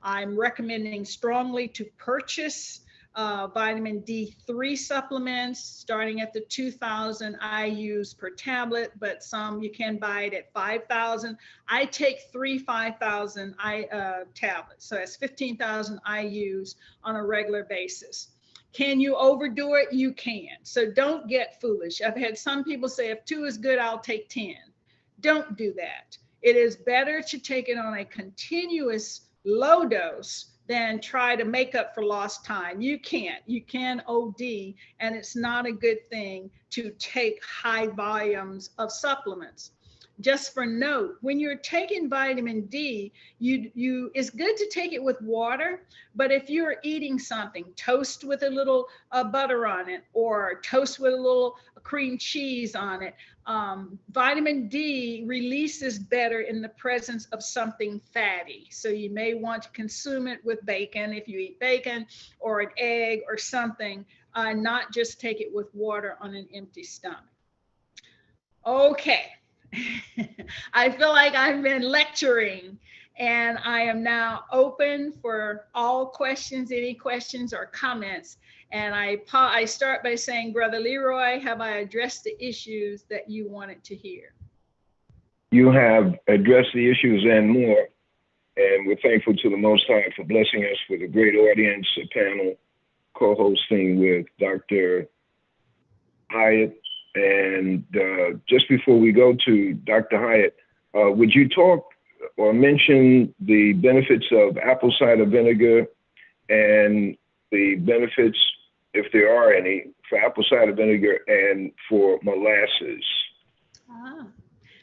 I'm recommending strongly to purchase vitamin D3 supplements starting at the 2,000 IUs per tablet, but some you can buy it at 5,000. I take 3 5,000 tablets, so that's 15,000 IUs on a regular basis. Can you overdo it? You can. So don't get foolish. I've had some people say, if 2 is good, I'll take 10. Don't do that. It is better to take it on a continuous low dose than try to make up for lost time. You can't. You can OD, and it's not a good thing to take high volumes of supplements. Just for note, when you're taking vitamin D, it's good to take it with water, but if you're eating something, toast with a little butter on it, or toast with a little cream cheese on it, vitamin D releases better in the presence of something fatty. So you may want to consume it with bacon if you eat bacon, or an egg or something, not just take it with water on an empty stomach. Okay. I feel like I've been lecturing, and I am now open for all questions, any questions or comments. And I start by saying, Brother Leroy, have I addressed the issues that you wanted to hear? You have addressed the issues and more, and we're thankful to the Most High for blessing us with a great audience, a panel co-hosting with Dr. Hyatt. And just before we go to Dr. Hyatt, would you talk or mention the benefits of apple cider vinegar and the benefits, if there are any, for apple cider vinegar and for molasses?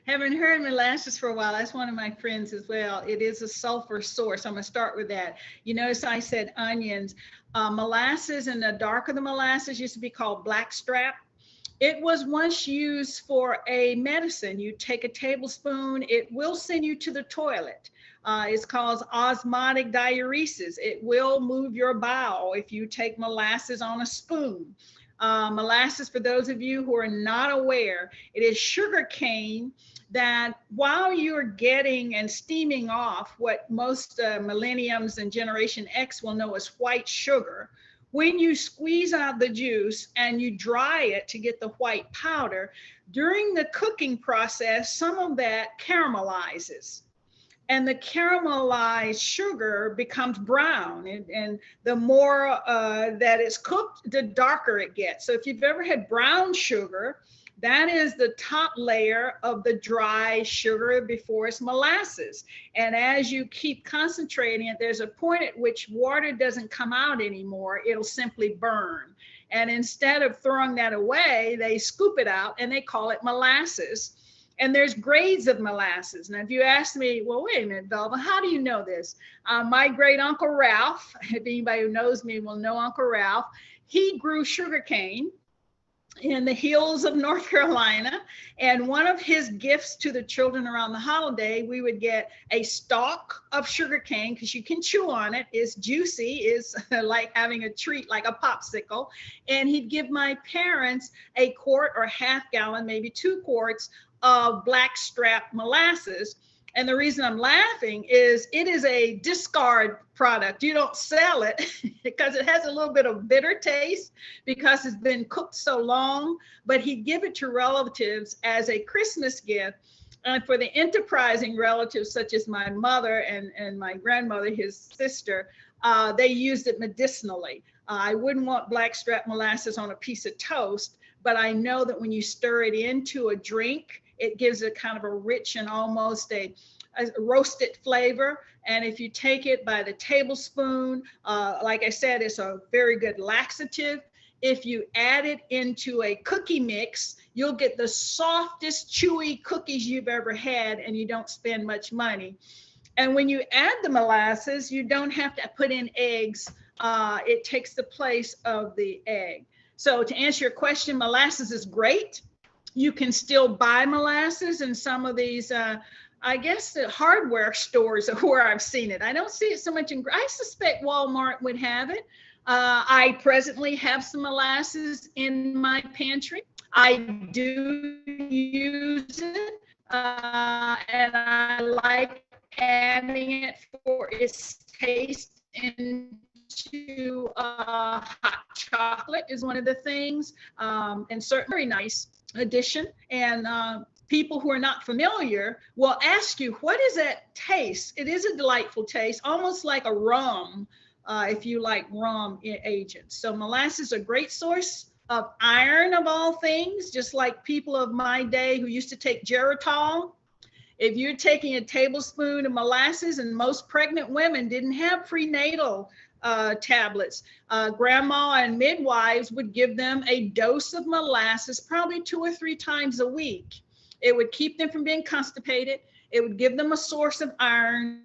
Haven't heard molasses for a while. That's one of my friends as well. It is a sulfur source. I'm going to start with that. You notice I said onions. Molasses, and the darker the molasses, used to be called blackstrap. It was once used for a medicine. You take a tablespoon, it will send you to the toilet. It's called osmotic diuresis. It will move your bowel if you take molasses on a spoon. Molasses, for those of you who are not aware, it is sugar cane that while you're getting and steaming off what most millenniums and Generation X will know as white sugar, when you squeeze out the juice and you dry it to get the white powder, during the cooking process, some of that caramelizes. And the caramelized sugar becomes brown. And the more that it's cooked, the darker it gets. So if you've ever had brown sugar, that is the top layer of the dry sugar before it's molasses. And as you keep concentrating it, there's a point at which water doesn't come out anymore. It'll simply burn. And instead of throwing that away, they scoop it out and they call it molasses. And there's grades of molasses. Now, if you ask me, well, wait a minute, Velva, how do you know this? My great uncle Ralph, if anybody who knows me will know Uncle Ralph, he grew sugarcane in the hills of North Carolina. And one of his gifts to the children around the holiday, we would get a stalk of sugarcane, because you can chew on it. It's juicy, it's like having a treat, like a popsicle. And he'd give my parents a quart or half gallon, maybe 2 quarts of blackstrap molasses. And the reason I'm laughing is it is a discard product. You don't sell it because it has a little bit of bitter taste because it's been cooked so long, but he'd give it to relatives as a Christmas gift. And for the enterprising relatives, such as my mother and my grandmother, his sister, they used it medicinally. I wouldn't want blackstrap molasses on a piece of toast, but I know that when you stir it into a drink, it gives it kind of a rich and almost a roasted flavor. And if you take it by the tablespoon, like I said, it's a very good laxative. If you add it into a cookie mix, you'll get the softest, chewy cookies you've ever had, and you don't spend much money. And when you add the molasses, you don't have to put in eggs. It takes the place of the egg. So to answer your question, molasses is great. You can still buy molasses in some of these, I guess, the hardware stores where I've seen it. I don't see it so much in, I suspect Walmart would have it. I presently have some molasses in my pantry. I do use it, and I like adding it for its taste into hot chocolate is one of the things, and certainly very nice addition. And people who are not familiar will ask you, what is that taste? It is a delightful taste, almost like a rum, if you like rum agents. So molasses are a great source of iron, of all things, just like people of my day who used to take Geritol. If you're taking a tablespoon of molasses, and most pregnant women didn't have prenatal tablets, grandma and midwives would give them a dose of molasses probably 2 or 3 times a week. It would keep them from being constipated. It would give them a source of iron.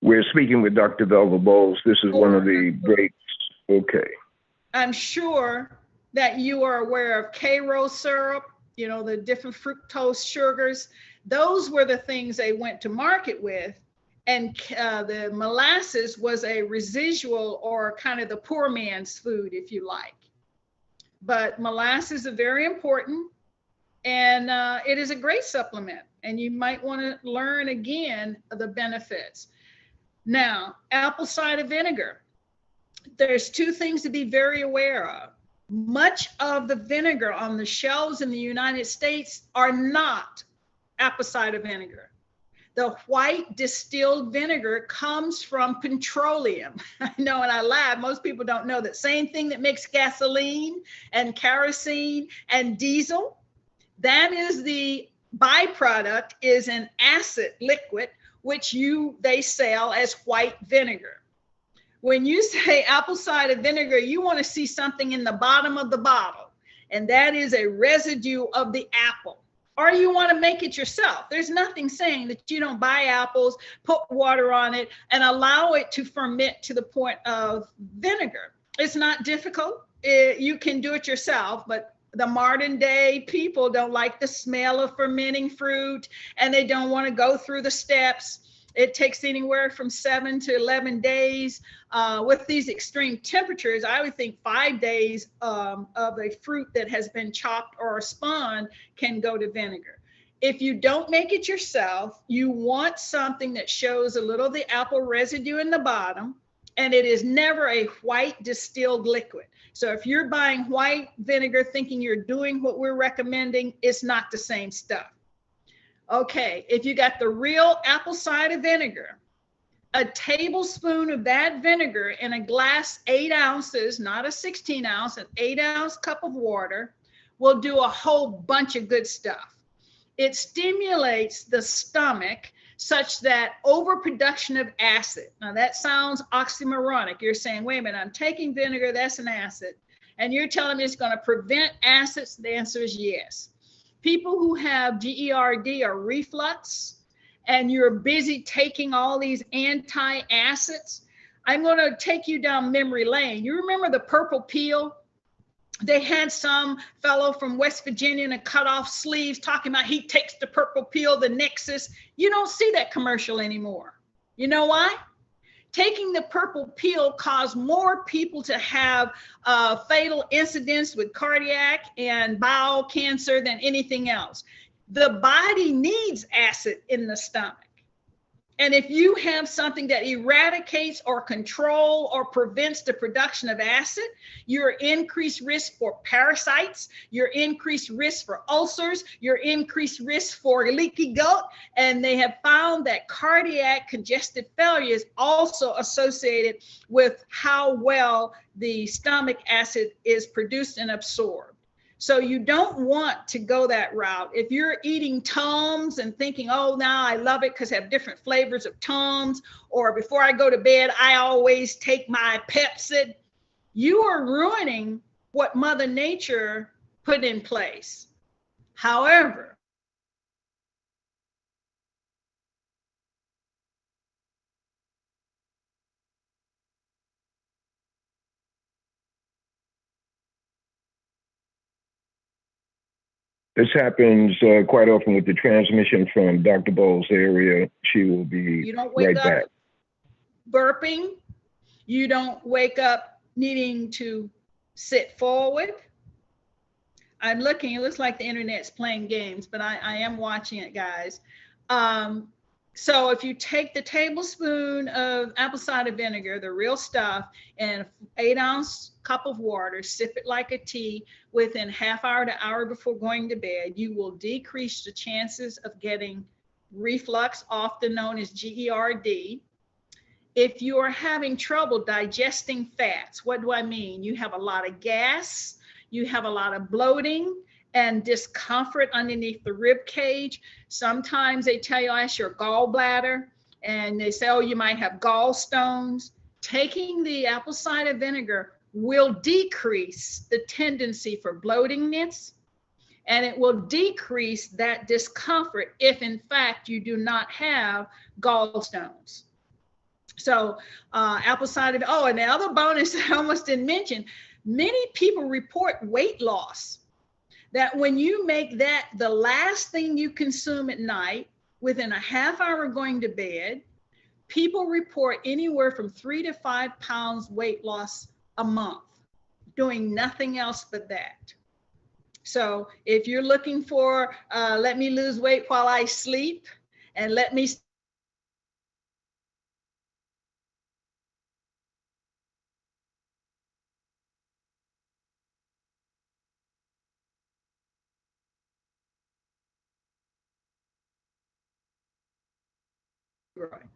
We're speaking with Dr. Velva Boles. This is one of the breaks. Okay. I'm sure that you are aware of Karo syrup, you know, the different fructose sugars. Those were the things they went to market with. And the molasses was a residual, or kind of the poor man's food, if you like. But molasses are very important, and it is a great supplement. And you might want to learn again the benefits. Now, apple cider vinegar. There's 2 things to be very aware of. Much of the vinegar on the shelves in the United States are not apple cider vinegar. The white distilled vinegar comes from petroleum. I know, and I laugh, most people don't know that same thing that makes gasoline and kerosene and diesel, that is the byproduct, is an acid liquid, which they sell as white vinegar. When you say apple cider vinegar, you want to see something in the bottom of the bottle, and that is a residue of the apple. Or you want to make it yourself. There's nothing saying that you don't buy apples, put water on it, and allow it to ferment to the point of vinegar. It's not difficult. You can do it yourself, but the modern day people don't like the smell of fermenting fruit, and they don't want to go through the steps. It takes anywhere from 7 to 11 days. With these extreme temperatures, I would think 5 days of a fruit that has been chopped or spun can go to vinegar. If you don't make it yourself, you want something that shows a little of the apple residue in the bottom, and it is never a white distilled liquid. So if you're buying white vinegar thinking you're doing what we're recommending, it's not the same stuff. Okay, if you got the real apple cider vinegar, a tablespoon of that vinegar in a glass, 8 ounces, not a 16 ounce, an 8-ounce cup of water will do a whole bunch of good stuff. It stimulates the stomach such that overproduction of acid. Now that sounds oxymoronic. You're saying, wait a minute, I'm taking vinegar, that's an acid. And you're telling me it's going to prevent acids? The answer is yes. People who have GERD or reflux, and you're busy taking all these anti-acids, I'm going to take you down memory lane. You remember the purple peel? They had some fellow from West Virginia in a cut off sleeves talking about he takes the purple peel, the Nexus. You don't see that commercial anymore. You know why? Taking the purple peel caused more people to have fatal incidents with cardiac and bowel cancer than anything else. The body needs acid in the stomach. And if you have something that eradicates or control or prevents the production of acid, you're increased risk for parasites, you're increased risk for ulcers, you're increased risk for leaky gut. And they have found that cardiac congestive failure is also associated with how well the stomach acid is produced and absorbed. So you don't want to go that route. If you're eating Tums and thinking, oh, now I love it because they have different flavors of Tums, or before I go to bed, I always take my Pepsid, you are ruining what Mother Nature put in place. However, This happens quite often with the transmission from Dr. Boles' area. She will be you don't wake right up back. burping, you don't wake up needing to sit forward. I'm looking, it looks like the internet's playing games, but I am watching it, guys. So if you take the tablespoon of apple cider vinegar, the real stuff, and an 8-ounce cup of water, sip it like a tea within half hour to hour before going to bed, you will decrease the chances of getting reflux, often known as GERD. If you are having trouble digesting fats, what do I mean? You have a lot of gas, you have a lot of bloating and discomfort underneath the rib cage. Sometimes they tell you, ask your gallbladder, and they say, oh, you might have gallstones. Taking the apple cider vinegar will decrease the tendency for bloatingness, and it will decrease that discomfort if, in fact, you do not have gallstones. So apple cider, oh, and the other bonus I almost didn't mention, many people report weight loss. That when you make that the last thing you consume at night, within a half hour going to bed, people report anywhere from 3 to 5 pounds weight loss a month, doing nothing else but that. So if you're looking for, let me lose weight while I sleep, and let me growing.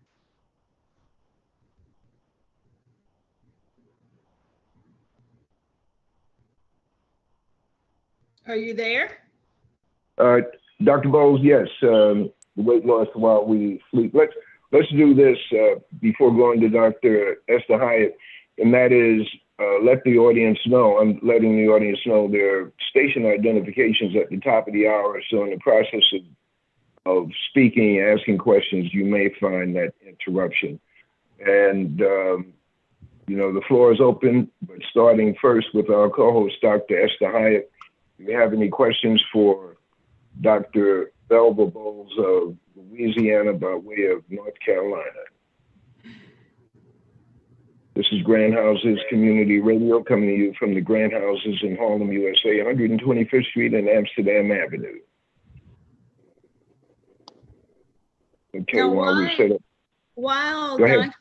Are you there? Dr. Bowles, yes, the weight loss while we sleep. Let's do this before going to Dr. Esther Hyatt, and that is let the audience know. I'm letting the audience know there are station identifications at the top of the hour. So in the process of speaking, asking questions, you may find that interruption. And you know, the floor is open, but starting first with our co-host, Dr. Esther Hyatt. If you have any questions for Dr. Velva Boles of Louisiana by way of North Carolina. This is Grand Houses Community Radio coming to you from the Grand Houses in Harlem, USA, 125th Street and Amsterdam Avenue. Okay, Now, while we set up. While Go ahead. Dr.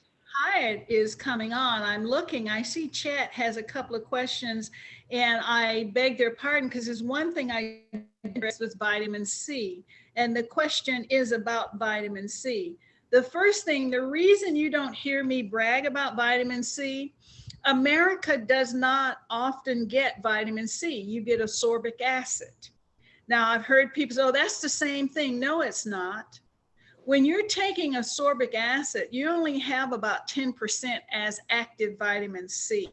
quiet is coming on. I'm looking, I see chat has a couple of questions, and I beg their pardon because there's one thing I addressed with vitamin C. And the question is about vitamin C. The first thing, the reason you don't hear me brag about vitamin C, America does not often get vitamin C. You get ascorbic acid. Now, I've heard people say, oh, that's the same thing. No, it's not. When you're taking ascorbic acid, you only have about 10% as active vitamin C.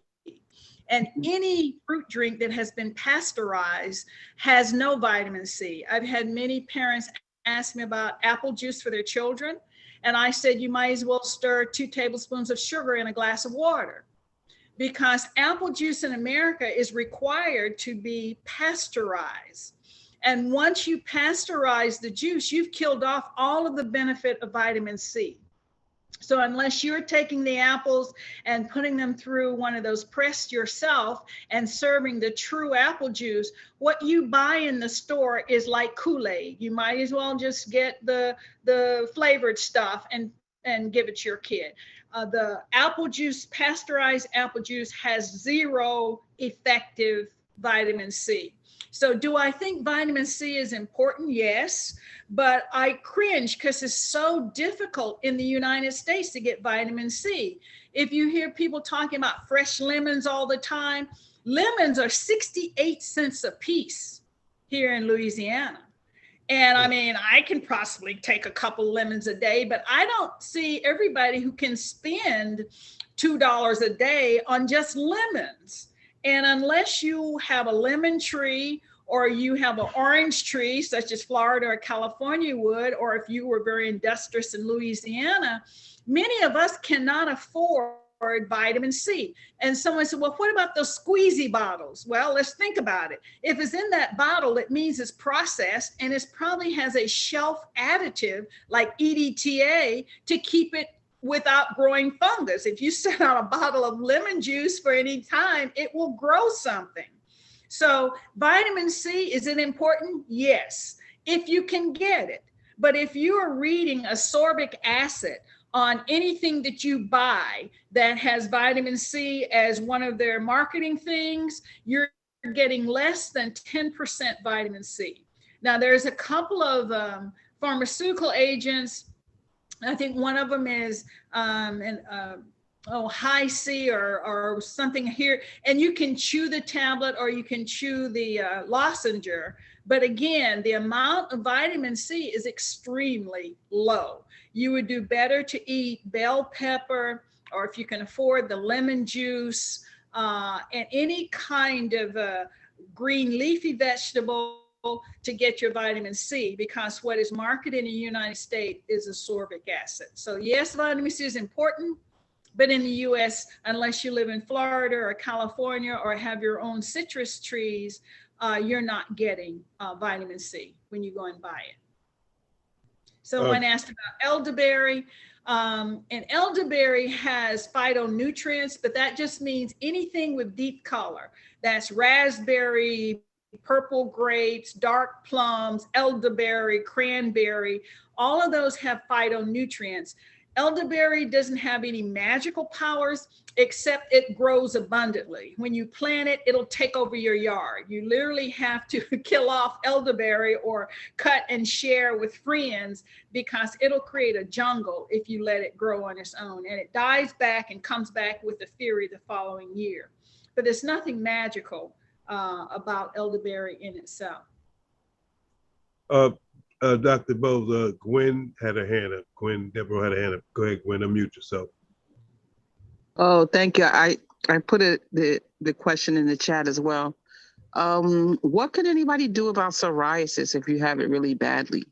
And any fruit drink that has been pasteurized has no vitamin C. I've had many parents ask me about apple juice for their children. And I said, you might as well stir 2 tablespoons of sugar in a glass of water, because apple juice in America is required to be pasteurized. And once you pasteurize the juice, you've killed off all of the benefit of vitamin C. So unless you're taking the apples and putting them through one of those pressed yourself and serving the true apple juice, what you buy in the store is like Kool-Aid. You might as well just get the flavored stuff and give it to your kid. The apple juice, pasteurized apple juice, has 0 effective vitamin C. So do I think vitamin C is important? Yes, but I cringe because it's so difficult in the United States to get vitamin C. If you hear people talking about fresh lemons all the time, lemons are 68 cents a piece here in Louisiana. And I mean, I can possibly take a couple lemons a day, but I don't see everybody who can spend $2 a day on just lemons. And unless you have a lemon tree or you have an orange tree, such as Florida or California would, or if you were very industrious in Louisiana, many of us cannot afford vitamin C. And someone said, well, what about those squeezy bottles? Well, let's think about it. If it's in that bottle, it means it's processed, and it probably has a shelf additive like EDTA to keep it without growing fungus. If you set out a bottle of lemon juice for any time, it will grow something. So vitamin C, is it important? Yes, if you can get it. But if you are reading ascorbic acid on anything that you buy that has vitamin C as one of their marketing things, you're getting less than 10% vitamin C. Now, there's a couple of pharmaceutical agents. I think one of them is high C or something here, and you can chew the tablet or you can chew the lozenge. But again, the amount of vitamin C is extremely low. You would do better to eat bell pepper, or if you can afford the lemon juice, and any kind of green leafy vegetable to get your vitamin C, because what is marketed in the United States is ascorbic acid. So yes, vitamin C is important, but in the US, unless you live in Florida or California or have your own citrus trees, you're not getting vitamin C when you go and buy it. Someone asked about elderberry. And elderberry has phytonutrients, but that just means anything with deep color. That's raspberry, purple grapes, dark plums, elderberry, cranberry. All of those have phytonutrients. Elderberry doesn't have any magical powers, except it grows abundantly. When you plant it, it'll take over your yard. You literally have to kill off elderberry or cut and share with friends, because it'll create a jungle if you let it grow on its own. And it dies back and comes back with a fury the following year. But there's nothing magical about elderberry in itself. Dr. Boles, Gwen had a hand up. Deborah had a hand up. Go ahead, Gwen, unmute yourself. Oh, thank you. I put the question in the chat as well. What can anybody do about psoriasis if you have it really badly?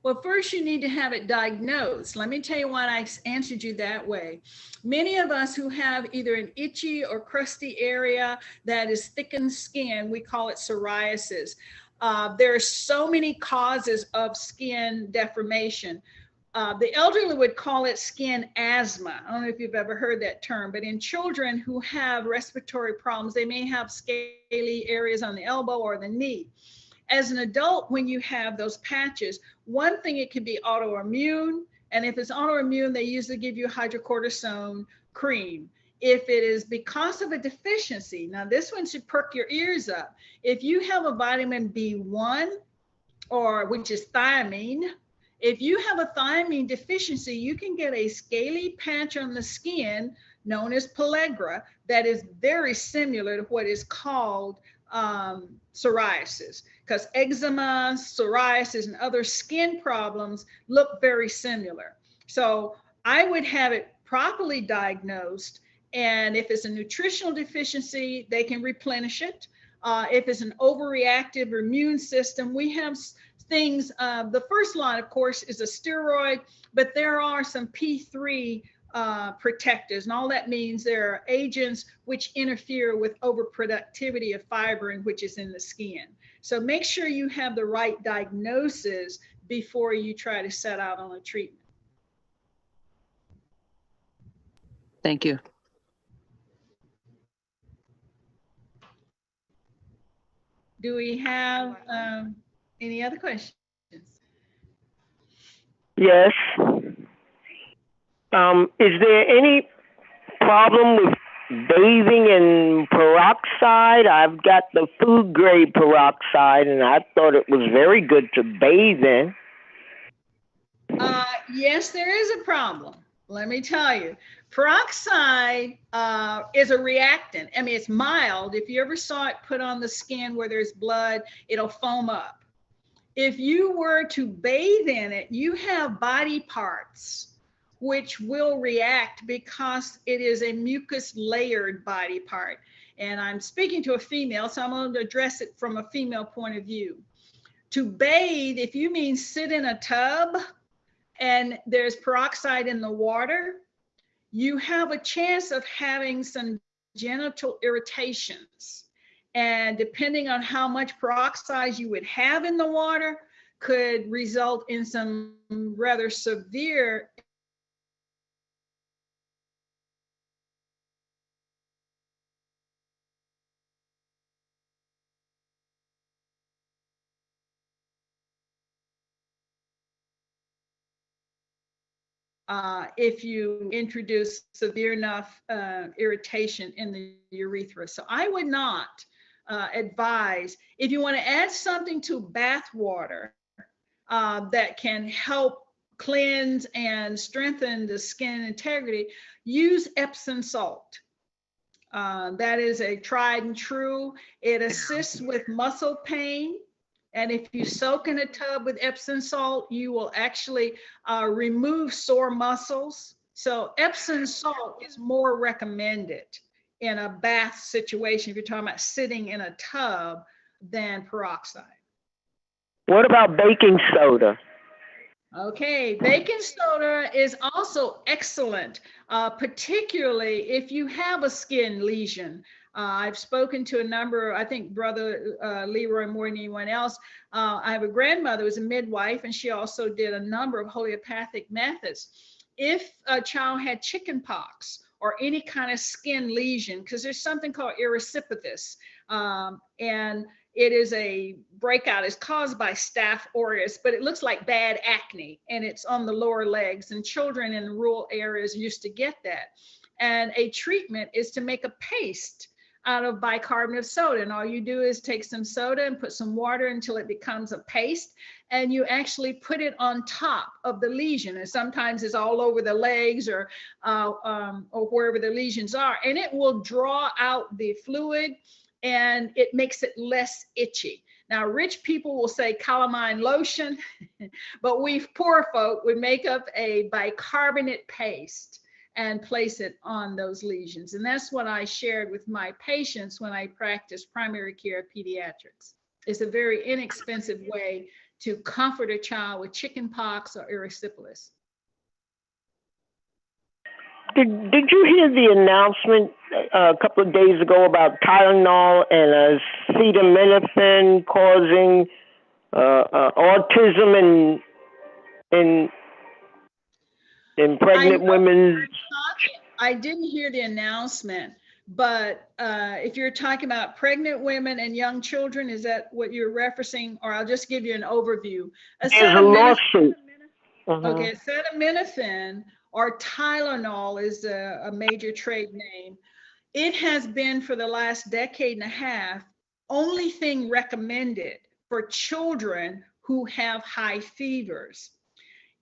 Well, first you need to have it diagnosed. Let me tell you why I answered you that way. Many of us who have either an itchy or crusty area that is thickened skin, we call it psoriasis. There are so many causes of skin deformation. The elderly would call it skin asthma. I don't know if you've ever heard that term, but in children who have respiratory problems, they may have scaly areas on the elbow or the knee. As an adult, when you have those patches, one thing, it can be autoimmune, And if it's autoimmune, they usually give you hydrocortisone cream. If it is because of a deficiency, now this one should perk your ears up. If you have a vitamin B1, or which is thiamine, if you have a thiamine deficiency, you can get a scaly patch on the skin known as pellagra that is very similar to what is called psoriasis, because eczema, psoriasis, and other skin problems look very similar. So I would have it properly diagnosed, and if it's a nutritional deficiency, they can replenish it. If it's an overreactive immune system, we have things. The first line, of course, is a steroid, but there are some P3 protectors, and all that means there are agents which interfere with overproductivity of fibrin, which is in the skin. So make sure you have the right diagnosis before you try to set out on a treatment. Thank you. Do we have any other questions? Yes. Is there any problem with bathing in peroxide? I've got the food grade peroxide, and I thought it was very good to bathe in. Yes, there is a problem. Let me tell you. Peroxide is a reactant. I mean, it's mild. If you ever saw it put on the skin where there's blood, it'll foam up. If you were to bathe in it, you have body parts which will react because it is a mucus layered body part. And I'm speaking to a female, so I'm going to address it from a female point of view. To bathe, if you mean sit in a tub and there's peroxide in the water, you have a chance of having some genital irritations. And depending on how much peroxide you would have in the water, could result in some rather severe if you introduce severe enough irritation in the urethra. So I would not advise, if you want to add something to bath water that can help cleanse and strengthen the skin integrity, use Epsom salt. That is a tried and true. It assists with muscle pain. And if you soak in a tub with Epsom salt, you will actually remove sore muscles. So Epsom salt is more recommended in a bath situation, if you're talking about sitting in a tub, than peroxide. What about baking soda? Okay, baking soda is also excellent, particularly if you have a skin lesion. I've spoken to a number, I think Brother Leroy more than anyone else. I have a grandmother who was a midwife, and she also did a number of homeopathic methods. If a child had chicken pox or any kind of skin lesion, because there's something called erysipelas, and it is a breakout. It's caused by Staph aureus, but it looks like bad acne, and it's on the lower legs, and children in rural areas used to get that. And a treatment is to make a paste out of bicarbonate of soda. And all you do is take some soda and put some water until it becomes a paste. And you actually put it on top of the lesion. And sometimes it's all over the legs or wherever the lesions are. And it will draw out the fluid and it makes it less itchy. Now, rich people will say calamine lotion, but we poor folk would make up a bicarbonate paste and place it on those lesions. And that's what I shared with my patients when I practiced primary care pediatrics. It's a very inexpensive way to comfort a child with chicken pox or erysipelas. Did you hear the announcement a couple of days ago about Tylenol and acetaminophen causing autism in pregnant women? I didn't hear the announcement, but if you're talking about pregnant women and young children, is that what you're referencing? Or I'll just give you an overview. There's a lawsuit Okay, acetaminophen or Tylenol is a major trade name. It has been for the last decade and a half, only thing recommended for children who have high fevers.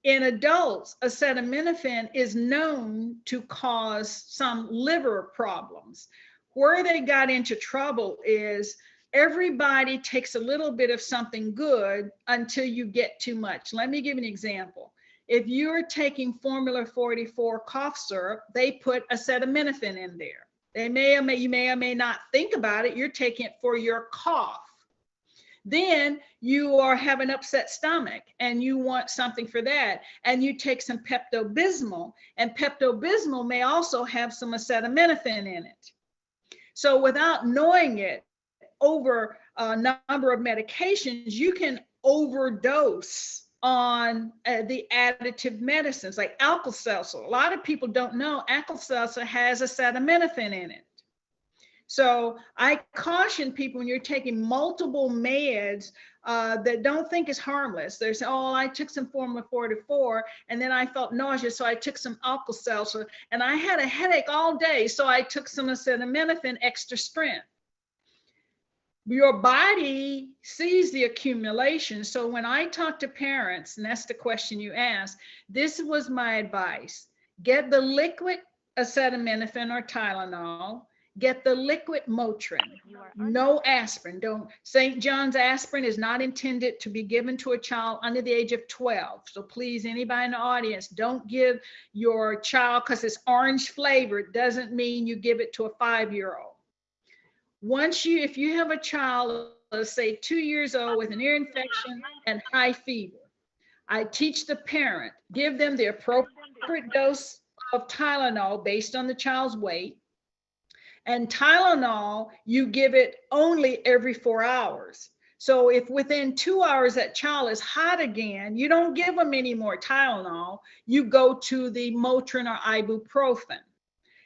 In adults, acetaminophen is known to cause some liver problems. Where they got into trouble is everybody takes a little bit of something good until you get too much. Let me give you an example. If you're taking Formula 44 cough syrup, they put acetaminophen in there. You may or may not think about it. You're taking it for your cough. Then you have an upset stomach and you want something for that. And you take some Pepto-Bismol, and Pepto-Bismol may also have some acetaminophen in it. So without knowing it, over a number of medications, you can overdose on the additive medicines like Alka-Seltzer. A lot of people don't know Alka-Seltzer has acetaminophen in it. So I caution people when you're taking multiple meds that don't think it's harmless. They say, oh, I took some Formula 44 and then I felt nauseous, so I took some Alka-Seltzer, and I had a headache all day, so I took some acetaminophen extra strength. Your body sees the accumulation. So when I talk to parents, and that's the question you asked, this was my advice. Get the liquid acetaminophen or Tylenol. Get the liquid Motrin. No aspirin. St. John's aspirin is not intended to be given to a child under the age of 12. So please, anybody in the audience, don't give your child, because it's orange flavored, doesn't mean you give it to a 5-year-old. If you have a child, let's say 2 years old with an ear infection and high fever, I teach the parent, give them the appropriate dose of Tylenol based on the child's weight. And Tylenol, you give it only every 4 hours. So if within 2 hours that child is hot again, you don't give them any more Tylenol, you go to the Motrin or ibuprofen,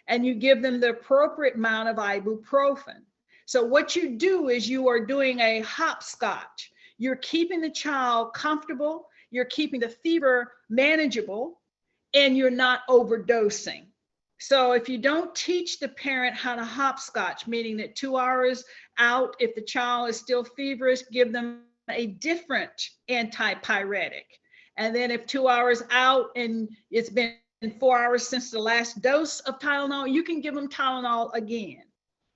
and you give them the appropriate amount of ibuprofen. So what you do is you are doing a hopscotch. You're keeping the child comfortable, you're keeping the fever manageable, and you're not overdosing. So if you don't teach the parent how to hopscotch, meaning that 2 hours out, if the child is still feverish, give them a different antipyretic. And then if 2 hours out and it's been 4 hours since the last dose of Tylenol, you can give them Tylenol again.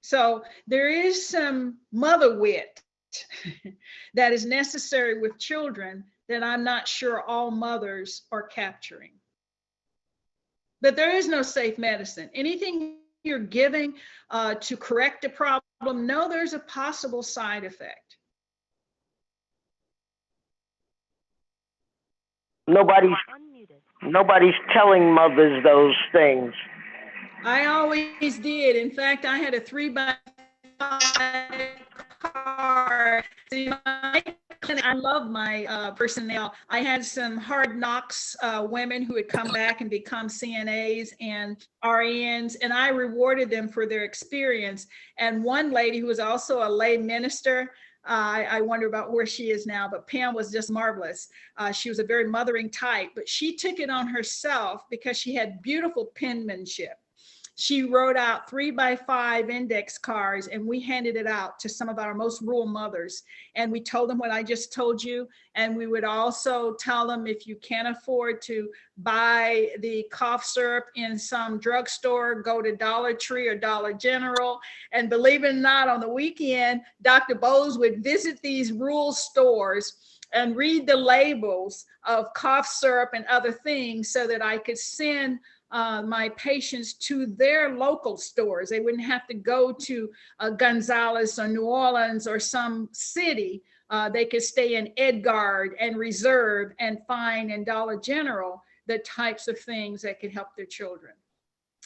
So there is some mother wit that is necessary with children that I'm not sure all mothers are capturing. But there is no safe medicine. Anything you're giving to correct a problem, no, there's a possible side effect. Nobody's telling mothers those things. I always did. In fact, I had a 3x5 car. See, I love my personnel. I had some hard knocks women who had come back and become CNAs and RNs, and I rewarded them for their experience. And one lady who was also a lay minister, I wonder about where she is now, but Pam was just marvelous. She was a very mothering type, but she took it on herself because she had beautiful penmanship. She wrote out 3x5 index cards, and we handed it out to some of our most rural mothers. And we told them what I just told you. And we would also tell them, if you can't afford to buy the cough syrup in some drugstore, go to Dollar Tree or Dollar General. And believe it or not, on the weekend, Dr. Boles would visit these rural stores and read the labels of cough syrup and other things so that I could send my patients to their local stores. They wouldn't have to go to Gonzales or New Orleans or some city. They could stay in Edgard and Reserve and find in Dollar General the types of things that could help their children.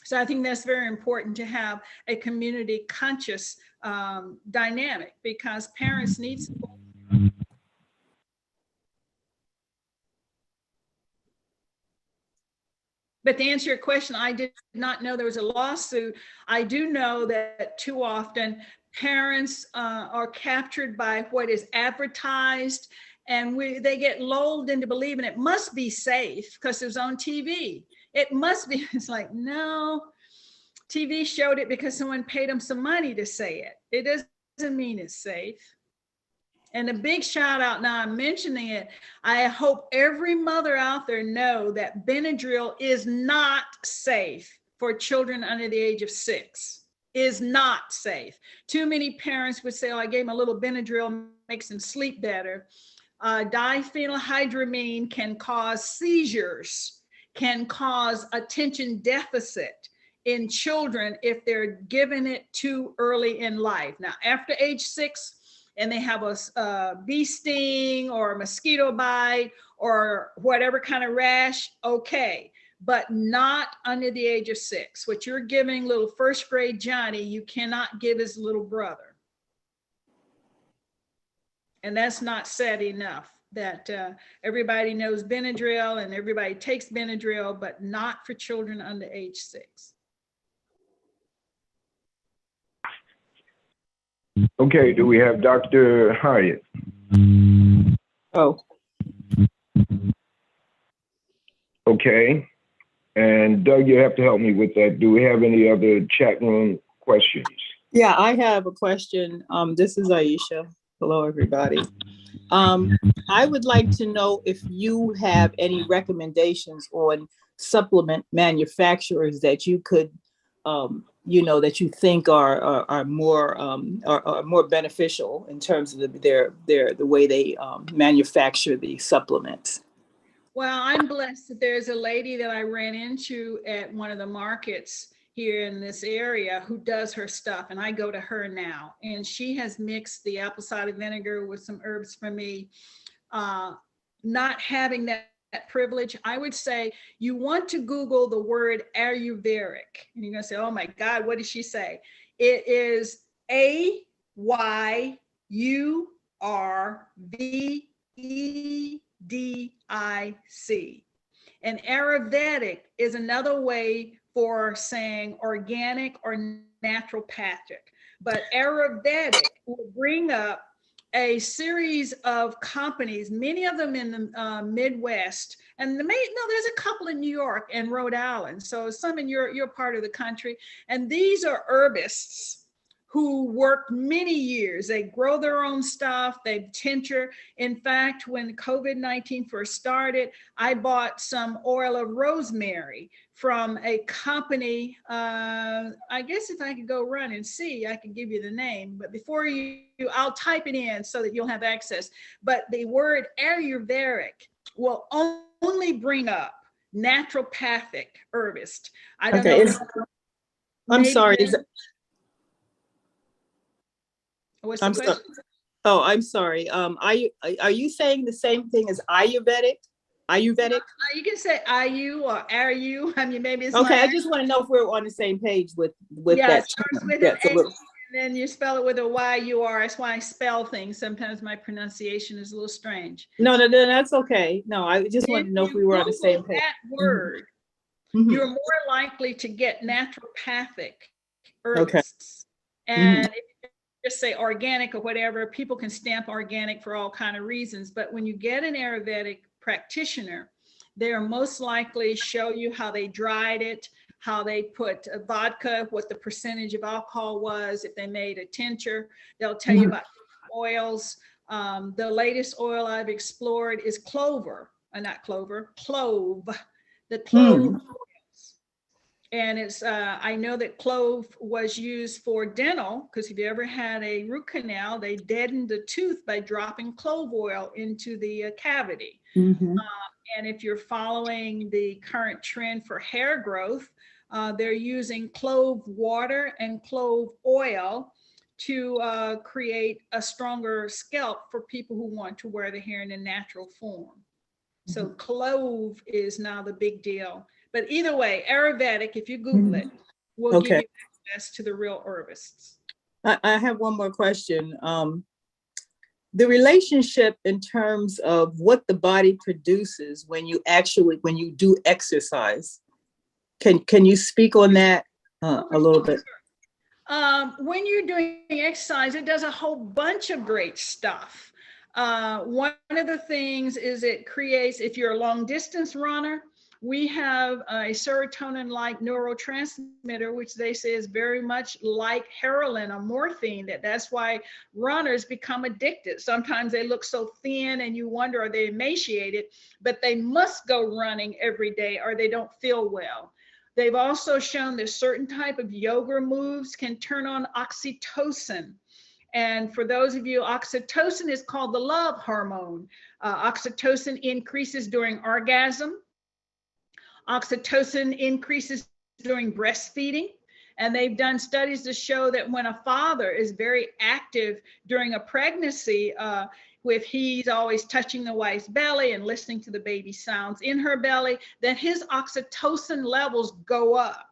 So I think that's very important to have a community conscious dynamic, because parents need support. But to answer your question, I did not know there was a lawsuit. I do know that too often parents are captured by what is advertised And they get lulled into believing it must be safe because it was on TV. It must be. It's like, no, TV showed it because someone paid them some money to say it. It doesn't mean it's safe. And a big shout out, now I'm mentioning it, I hope every mother out there know that Benadryl is not safe for children under the age of 6. Is not safe. Too many parents would say, oh, I gave him a little Benadryl, makes him sleep better. Diphenhydramine can cause seizures, can cause attention deficit in children if they're given it too early in life. Now, after age 6, and they have a bee sting or a mosquito bite or whatever kind of rash, okay, but not under the age of 6. What you're giving little first grade Johnny, you cannot give his little brother. And that's not said enough, that everybody knows Benadryl and everybody takes Benadryl, but not for children under age 6. Okay, do we have Dr. Hyatt? Oh, Okay. And Doug, you have to help me with that. Do we have any other chat room questions? yeah, I have a question. This is Aisha. Hello, everybody. I would like to know if you have any recommendations on supplement manufacturers that you could, that you think are more beneficial in terms of the way they manufacture the supplements. Well, I'm blessed that there's a lady that I ran into at one of the markets here in this area who does her stuff, and I go to her now, and she has mixed the apple cider vinegar with some herbs for me. Not having that privilege, I would say you want to Google the word Ayurvedic, and you're gonna say, oh my God, what did she say? It is AYURVEDIC. And Ayurvedic is another way for saying organic or naturopathic. But Ayurvedic will bring up a series of companies, many of them in the Midwest, and there's a couple in New York and Rhode Island. So some in your part of the country. And these are herbists who work many years. They grow their own stuff, they tincture. In fact, when COVID-19 first started, I bought some oil of rosemary from a company. I guess if I could go run and see, I could give you the name, but before I'll type it in so that you'll have access. But the word Ayurvedic will only bring up naturopathic herbist. I don't know. I'm sorry. What's the question? Oh, I'm sorry. Are you saying the same thing as Ayurvedic? Ayurvedic? You can say IU or RU. I mean, maybe it's okay. like, I just want to know if we're on the same page with yeah, that. It starts with an A, and then you spell it with a YUR. That's why I spell things. Sometimes my pronunciation is a little strange. No, that's okay. No, I just wanted to know if we were on the same page. That word, you're more likely to get naturopathic herbists. Okay. And if you just say organic or whatever, people can stamp organic for all kind of reasons. But when you get an Ayurvedic practitioner, they are most likely show you how they dried it, how they put vodka, what the percentage of alcohol was, if they made a tincture. They'll tell you about oils. The latest oil I've explored is clove. The clove oils. And it's, I know that clove was used for dental, because if you ever had a root canal, they deadened the tooth by dropping clove oil into the cavity. And if you're following the current trend for hair growth, they're using clove water and clove oil to create a stronger scalp for people who want to wear the hair in a natural form. So clove is now the big deal. But either way, Ayurvedic, if you Google it, will give you access to the real herbists. I have one more question. The relationship in terms of what the body produces when you do exercise. Can you speak on that a little bit? When you're doing exercise, it does a whole bunch of great stuff. One of the things is it creates, if you're a long distance runner, we have a serotonin-like neurotransmitter, which they say is very much like heroin or morphine, that's why runners become addicted. Sometimes they look so thin and you wonder, are they emaciated? But they must go running every day or they don't feel well. They've also shown that certain type of yoga moves can turn on oxytocin. And for those of you, oxytocin is called the love hormone. Oxytocin increases during orgasm. Oxytocin increases during breastfeeding. And they've done studies to show that when a father is very active during a pregnancy, if he's always touching the wife's belly and listening to the baby sounds in her belly, then his oxytocin levels go up.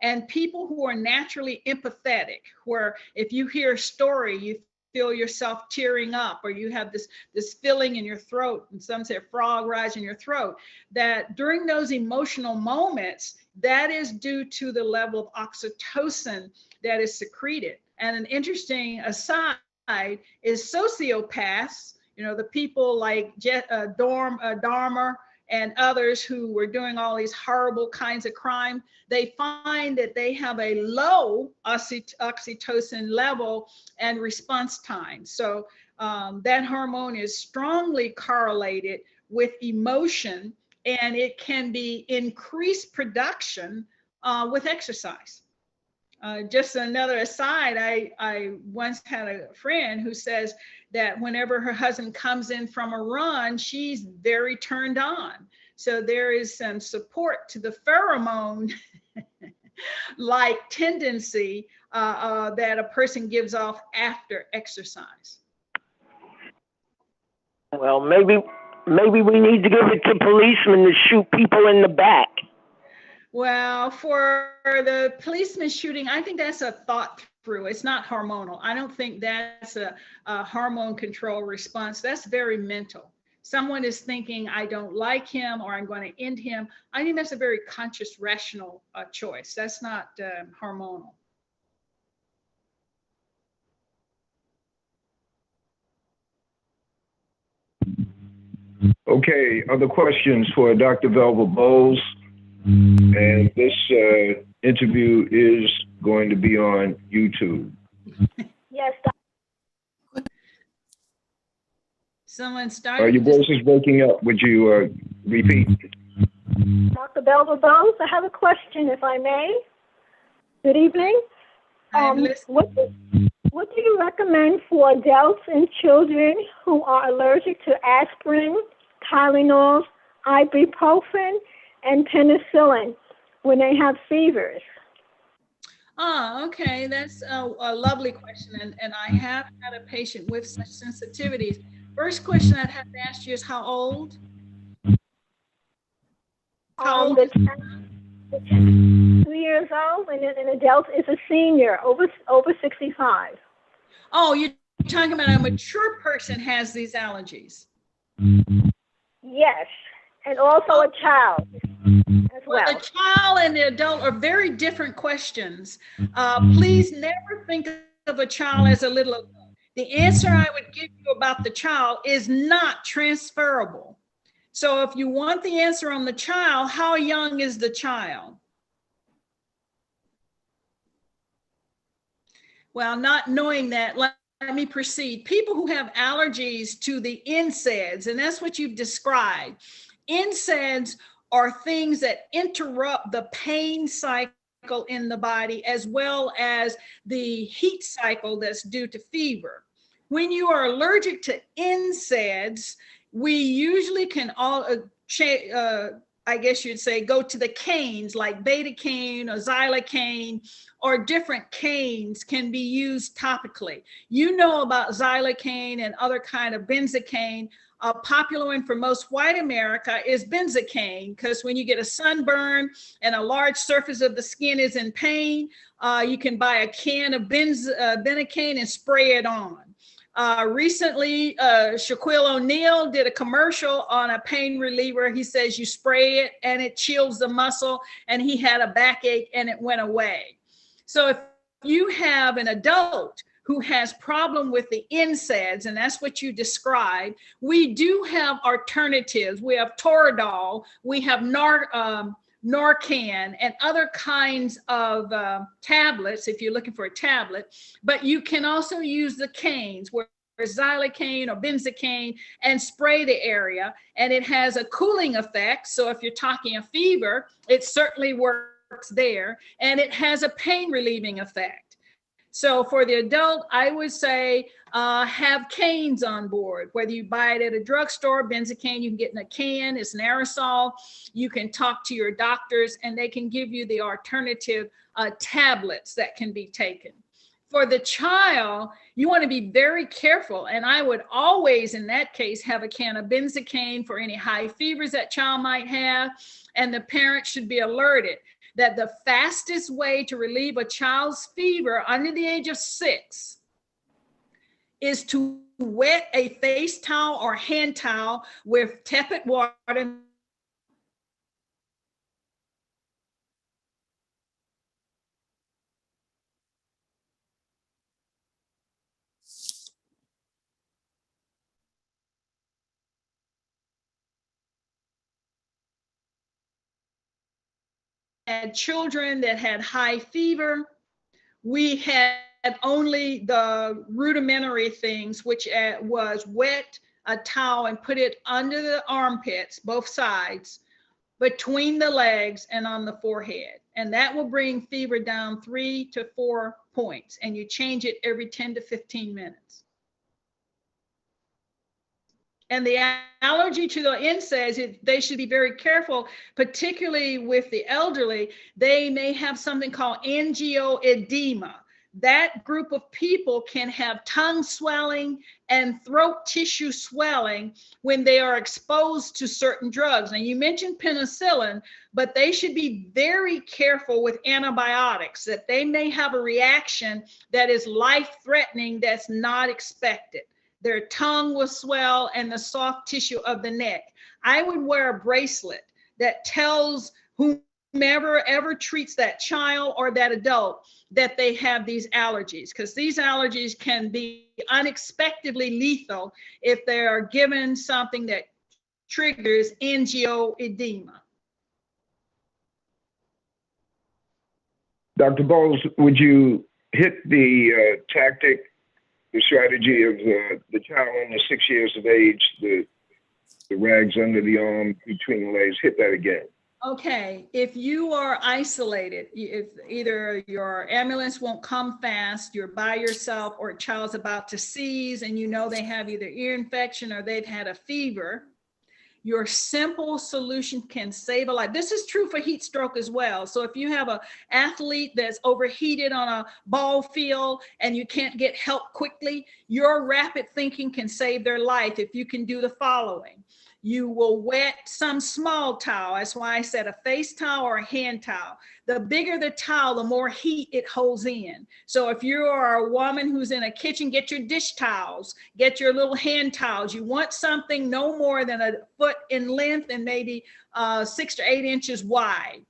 And people who are naturally empathetic, where if you hear a story, you feel yourself tearing up, or you have this feeling in your throat, and some say a frog rise in your throat, that during those emotional moments, that is due to the level of oxytocin that is secreted. And an interesting aside is sociopaths, the people like Dahmer and others who were doing all these horrible kinds of crime, they find that they have a low oxytocin level and response time. So that hormone is strongly correlated with emotion, and it can be increased production with exercise. Just another aside, I once had a friend who says that whenever her husband comes in from a run, she's very turned on. So there is some support to the pheromone like tendency that a person gives off after exercise. Well, maybe we need to give it to policemen to shoot people in the back. Well, for the policeman shooting, I think that's a thought through. It's not hormonal. I don't think that's a hormone control response. That's very mental. Someone is thinking, I don't like him, or I'm going to end him. I think that's a very conscious, rational choice. That's not hormonal. Okay, other questions for Dr. Velva Boles? And this interview is going to be on YouTube. Yes. Someone started. Your voice is breaking up. Would you repeat? Dr. Velva Boles, I have a question, if I may. Good evening. What do you recommend for adults and children who are allergic to aspirin, Tylenol, ibuprofen, and penicillin when they have fevers? Oh, okay. That's a lovely question. And I have had a patient with such sensitivities. First question I'd have to ask you is how old? How old? 2 years old, and an adult is a senior, over 65. Oh, you're talking about a mature person has these allergies. Yes, and also a child as well. The child and the adult are very different questions. Please never think of a child as a little adult. The answer I would give you about the child is not transferable. So if you want the answer on the child, how young is the child? Well, not knowing that, let me proceed. People who have allergies to the NSAIDs, and that's what you've described. NSAIDs are things that interrupt the pain cycle in the body, as well as the heat cycle that's due to fever. When you are allergic to NSAIDs, we usually can all, I guess you'd say, go to the canes like beta-cane or xylocaine, or different canes can be used topically. You know about xylocaine and other kind of benzocaine. A popular one for most white America is benzocaine, because when you get a sunburn and a large surface of the skin is in pain, you can buy a can of benzocaine and spray it on. Recently, Shaquille O'Neal did a commercial on a pain reliever. He says you spray it and it chills the muscle, and he had a backache and it went away. So if you have an adult who has problem with the NSAIDs, and that's what you described, we do have alternatives. We have Toradol, we have Narcan, and other kinds of tablets if you're looking for a tablet, but you can also use the canes, where xylocaine or benzocaine, and spray the area, and it has a cooling effect. So if you're talking a fever, it certainly works there, and it has a pain relieving effect. So for the adult, I would say have canes on board, whether you buy it at a drugstore. Benzocaine you can get in a can, it's an aerosol. You can talk to your doctors and they can give you the alternative tablets that can be taken. For the child, you want to be very careful. And I would always, in that case, have a can of benzocaine for any high fevers that child might have. And the parent should be alerted that the fastest way to relieve a child's fever under the age of 6 is to wet a face towel or hand towel with tepid water. Had children that had high fever, we had only the rudimentary things, which was wet a towel and put it under the armpits, both sides, between the legs and on the forehead. And that will bring fever down 3 to 4 points. And you change it every 10 to 15 minutes. And the allergy to the NSAIDs, they should be very careful, particularly with the elderly. They may have something called angioedema. That group of people can have tongue swelling and throat tissue swelling when they are exposed to certain drugs. Now, you mentioned penicillin, but they should be very careful with antibiotics, that they may have a reaction that is life-threatening that's not expected. Their tongue will swell and the soft tissue of the neck. I would wear a bracelet that tells whomever ever treats that child or that adult that they have these allergies, because these allergies can be unexpectedly lethal if they are given something that triggers angioedema. Dr. Boles, would you hit the tactic, the strategy of the child under 6 years of age, the rags under the arm, between the legs? Hit that again. Okay, if you are isolated, if either your ambulance won't come fast, you're by yourself, or a child's about to seize and you know they have either ear infection or they've had a fever, your simple solution can save a life. This is true for heat stroke as well. So if you have an athlete that's overheated on a ball field and you can't get help quickly, your rapid thinking can save their life if you can do the following. You will wet some small towel. That's why I said a face towel or a hand towel. The bigger the towel, the more heat it holds in. So if you are a woman who's in a kitchen, get your dish towels, get your little hand towels. You want something no more than a foot in length and maybe 6 to 8 inches wide.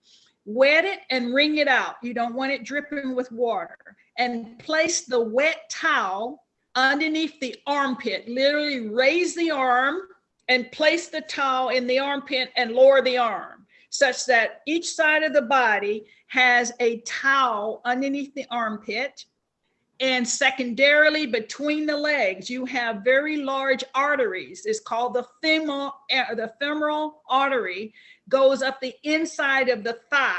Wet it and wring it out. You don't want it dripping with water. And place the wet towel underneath the armpit. Literally raise the arm and place the towel in the armpit and lower the arm, such that each side of the body has a towel underneath the armpit. And secondarily, between the legs, you have very large arteries. It's called the femoral artery, goes up the inside of the thigh.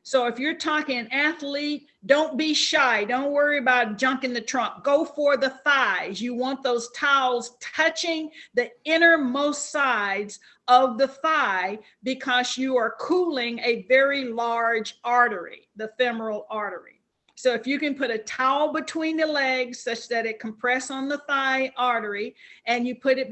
So if you're talking an athlete, don't be shy. Don't worry about junk in the trunk. Go for the thighs. You want those towels touching the innermost sides of the thigh because you are cooling a very large artery, the femoral artery. So if you can put a towel between the legs such that it compress on the thigh artery, and you put it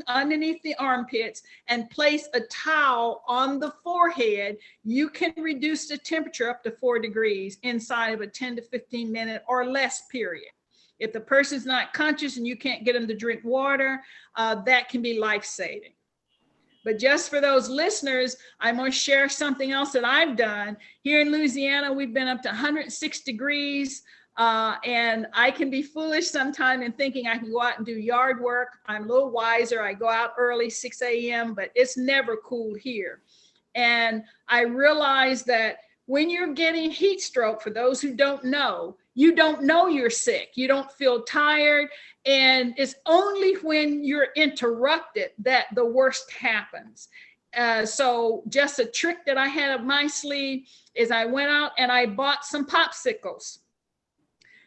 underneath the armpits and place a towel on the forehead, you can reduce the temperature up to 4 degrees inside of a 10 to 15 minute or less period. If the person's not conscious and you can't get them to drink water, that can be life-saving. But just for those listeners, I'm going to share something else that I've done. Here in Louisiana, we've been up to 106 degrees And I can be foolish sometimes in thinking I can go out and do yard work. I'm a little wiser. I go out early, 6 a.m., but it's never cool here. And I realized that when you're getting heat stroke, for those who don't know you're sick. You don't feel tired. And it's only when you're interrupted that the worst happens. So just a trick that I had up my sleeve is I went out and I bought some popsicles.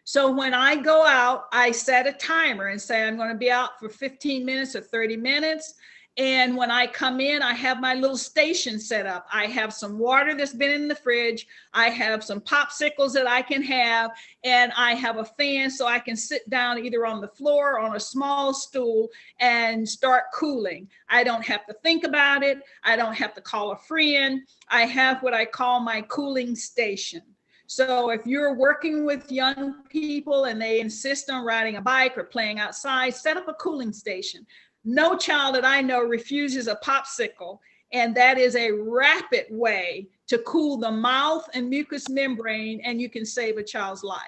So when I go out, I set a timer and say I'm going to be out for 15 minutes or 30 minutes. And when I come in, I have my little station set up. I have some water that's been in the fridge. I have some popsicles that I can have, and I have a fan so I can sit down either on the floor or on a small stool and start cooling. I don't have to think about it. I don't have to call a friend. I have what I call my cooling station. So if you're working with young people and they insist on riding a bike or playing outside, set up a cooling station. No child that I know refuses a popsicle, and that is a rapid way to cool the mouth and mucous membrane, and you can save a child's life.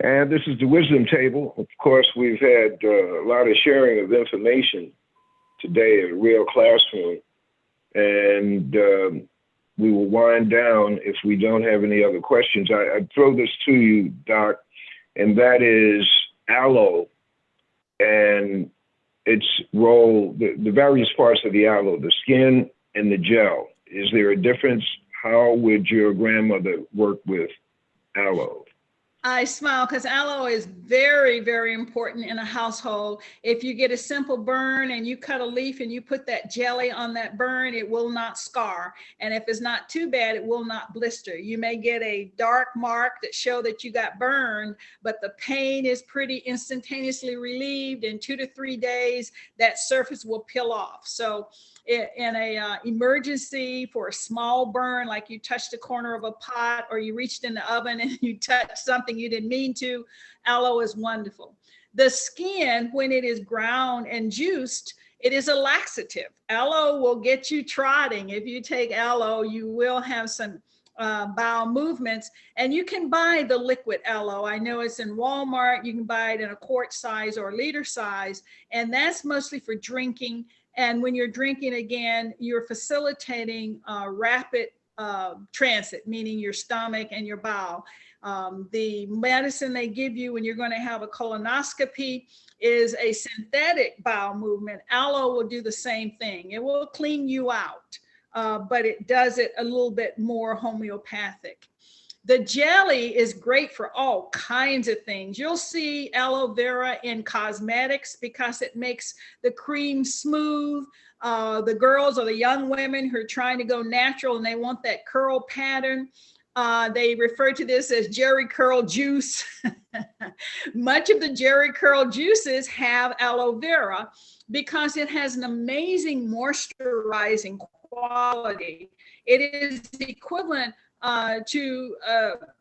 And this is the wisdom table. Of course, we've had a lot of sharing of information today in a real classroom, and we will wind down if we don't have any other questions. I throw this to you, Doc, and that is aloe and its role, the various parts of the aloe, the skin and the gel. Is there a difference? How would your grandmother work with aloe? I smile because aloe is very, very important in a household. If you get a simple burn and you cut a leaf and you put that jelly on that burn, it will not scar. And if it's not too bad, it will not blister. You may get a dark mark that show that you got burned, but the pain is pretty instantaneously relieved. In 2 to 3 days, that surface will peel off. So in a emergency for a small burn, like you touched the corner of a pot or you reached in the oven and you touched something you didn't mean to, aloe is wonderful. The skin, when it is ground and juiced, it is a laxative. Aloe will get you trotting. If you take aloe, you will have some bowel movements, and you can buy the liquid aloe. I know it's in Walmart. You can buy it in a quart size or liter size, and that's mostly for drinking. And when you're drinking, again, you're facilitating rapid transit, meaning your stomach and your bowel. The medicine they give you when you're going to have a colonoscopy is a synthetic bowel movement. Aloe will do the same thing. It will clean you out, but it does it a little bit more homeopathic. The jelly is great for all kinds of things. You'll see aloe vera in cosmetics because it makes the cream smooth. The girls or the young women who are trying to go natural and they want that curl pattern, they refer to this as Jerry curl juice. Much of the Jerry curl juices have aloe vera because it has an amazing moisturizing quality. It is equivalent to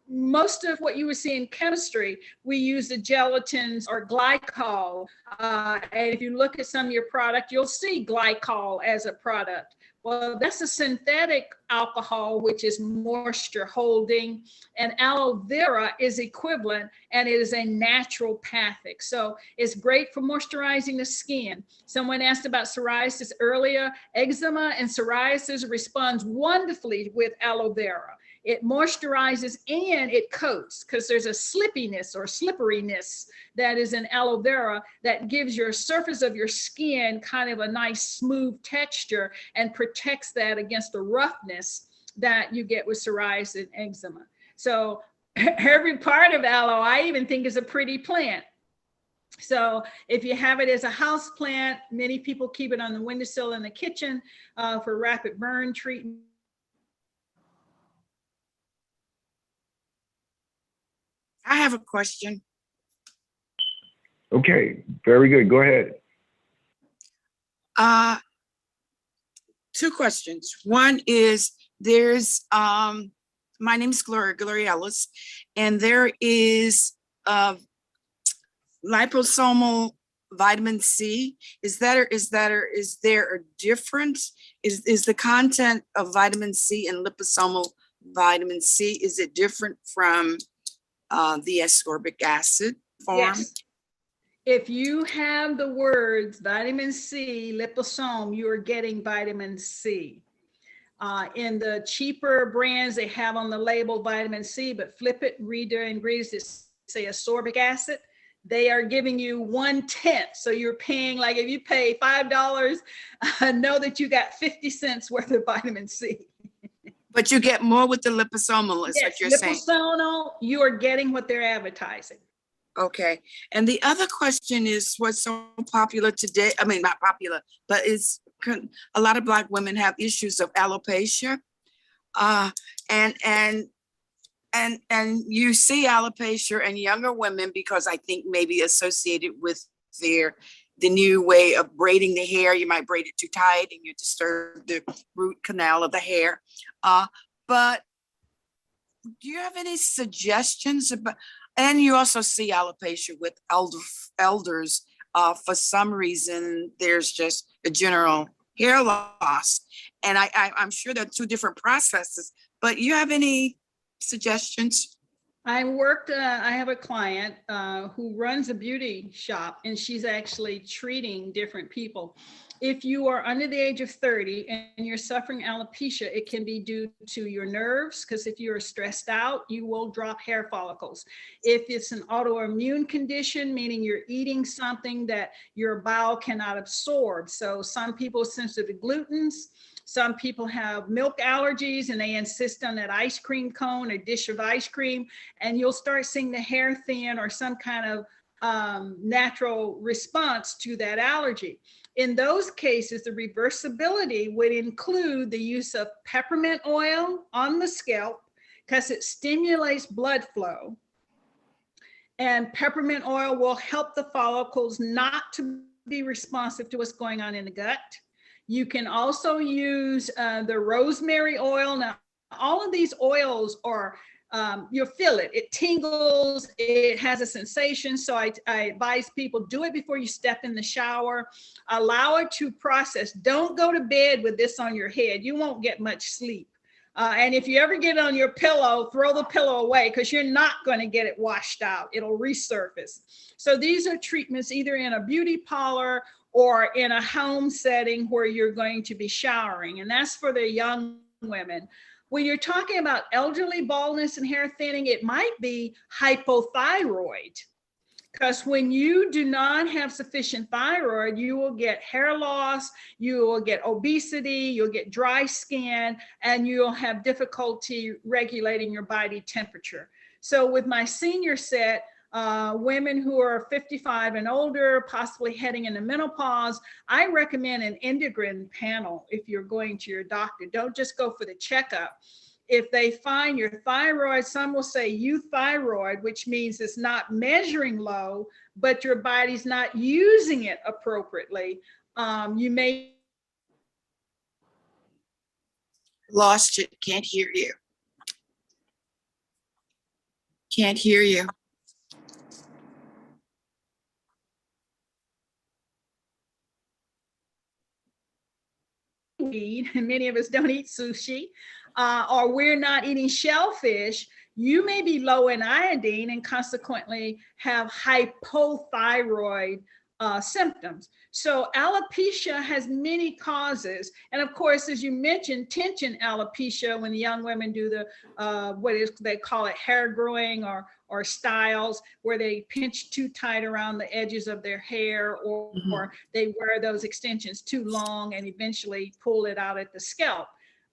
most of what you would see in chemistry. We use the gelatins or glycol. And if you look at some of your product, you'll see glycol as a product. Well, that's a synthetic alcohol, which is moisture holding, and aloe vera is equivalent, and it is a naturopathic. So it's great for moisturizing the skin. Someone asked about psoriasis earlier. Eczema and psoriasis responds wonderfully with aloe vera. It moisturizes and it coats because there's a slippiness or slipperiness that is in aloe vera that gives your surface of your skin kind of a nice smooth texture and protects that against the roughness that you get with psoriasis and eczema. So every part of aloe, I even think, is a pretty plant. So if you have it as a house plant, many people keep it on the windowsill in the kitchen for rapid burn treatment. I have a question. Okay, very good. Go ahead. Two questions. One is there's, my name is Gloria Ellis, and there is liposomal vitamin C? Is there a difference? Is the content of vitamin C and liposomal vitamin C, is it different from the ascorbic acid form? Yes. If you have the words vitamin C, liposome, you are getting vitamin C. In the cheaper brands, they have on the label vitamin C, but flip it, read their ingredients, say ascorbic acid, they are giving you 1/10. So you're paying, like if you pay $5, know that you got 50 cents worth of vitamin C. But you get more with the liposomal, is Yes, what you're saying. liposomal, you are getting what they're advertising. Okay. And the other question is what's so popular today, I mean, not popular, but it's a lot of Black women have issues of alopecia. And you see alopecia in younger women because I think maybe associated with the new way of braiding the hair. You might braid it too tight and you disturb the root canal of the hair. But do you have any suggestions about, and you also see alopecia with elders. For some reason, there's just a general hair loss. And I'm sure there are two different processes, but you have any suggestions? I have a client who runs a beauty shop, and she's actually treating different people. If you are under the age of 30 and you're suffering alopecia, it can be due to your nerves, because if you're stressed out, you will drop hair follicles. If it's an autoimmune condition, meaning you're eating something that your bowel cannot absorb. So some people are sensitive to glutens. Some people have milk allergies and they insist on that ice cream cone, a dish of ice cream, and you'll start seeing the hair thin or some kind of natural response to that allergy. In those cases, the reversibility would include the use of peppermint oil on the scalp because it stimulates blood flow. And peppermint oil will help the follicles not to be responsive to what's going on in the gut. You can also use the rosemary oil. Now, all of these oils are, you'll feel it. It tingles, it has a sensation. So I advise people, do it before you step in the shower. Allow it to process. Don't go to bed with this on your head. You won't get much sleep. And if you ever get on your pillow, throw the pillow away because you're not going to get it washed out. It'll resurface. So these are treatments either in a beauty parlor or in a home setting where you're going to be showering. And that's for the young women. When you're talking about elderly baldness and hair thinning, it might be hypothyroid. Because when you do not have sufficient thyroid, you will get hair loss, you will get obesity, you'll get dry skin, and you'll have difficulty regulating your body temperature. So with my senior set, women who are 55 and older, possibly heading into menopause, I recommend an endocrine panel if you're going to your doctor. Don't just go for the checkup. If they find your thyroid, some will say euthyroid, which means it's not measuring low, but your body's not using it appropriately. You may. Lost you, can't hear you. Can't hear you. And many of us don't eat sushi, or we're not eating shellfish, you may be low in iodine and consequently have hypothyroid symptoms. So alopecia has many causes. And of course, as you mentioned, tension alopecia, when the young women do the, they call it hair growing or styles, where they pinch too tight around the edges of their hair, or they wear those extensions too long and eventually pull it out at the scalp.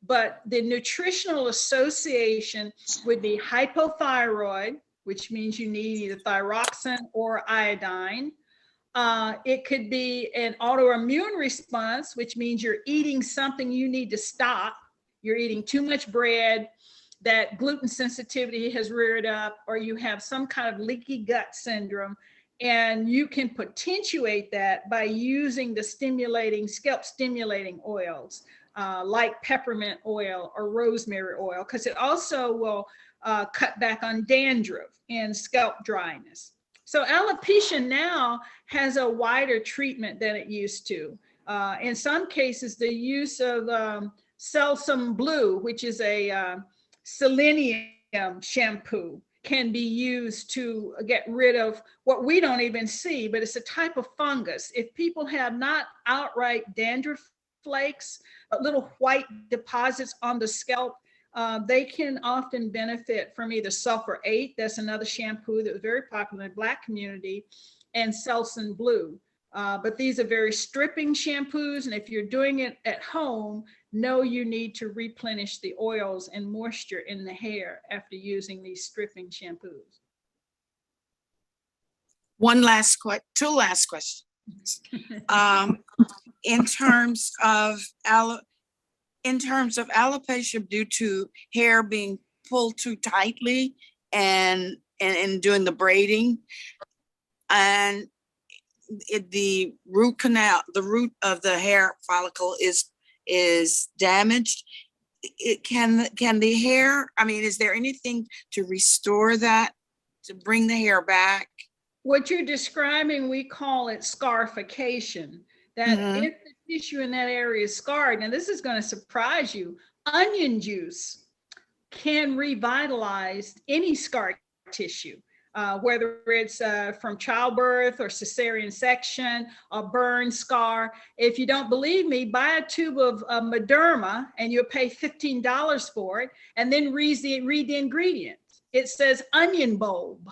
But the nutritional association would be hypothyroid, which means you need either thyroxine or iodine. It could be an autoimmune response, which means you're eating something you need to stop. You're eating too much bread, that gluten sensitivity has reared up, or you have some kind of leaky gut syndrome. And you can potentiate that by using the scalp stimulating oils, like peppermint oil or rosemary oil, because it also will cut back on dandruff and scalp dryness. So alopecia now has a wider treatment than it used to. In some cases, the use of Selsum Blue, which is a selenium shampoo, can be used to get rid of what we don't even see, but it's a type of fungus. If people have not outright dandruff flakes, but little white deposits on the scalp, they can often benefit from either Sulfur 8, that's another shampoo that was very popular in the Black community, and Selsun Blue. But these are very stripping shampoos, and if you're doing it at home, know you need to replenish the oils and moisture in the hair after using these stripping shampoos. Two last questions. In terms of alopecia due to hair being pulled too tightly and doing the braiding, and the root of the hair follicle is damaged, can the hair, I mean, is there anything to restore that, to bring the hair back? What you're describing, we call it scarification. That if the tissue in that area is scarred, and this is going to surprise you, onion juice can revitalize any scar tissue. Whether it's from childbirth or cesarean section, a burn scar. If you don't believe me, buy a tube of Mederma and you'll pay $15 for it, and then read the ingredients. It says onion bulb.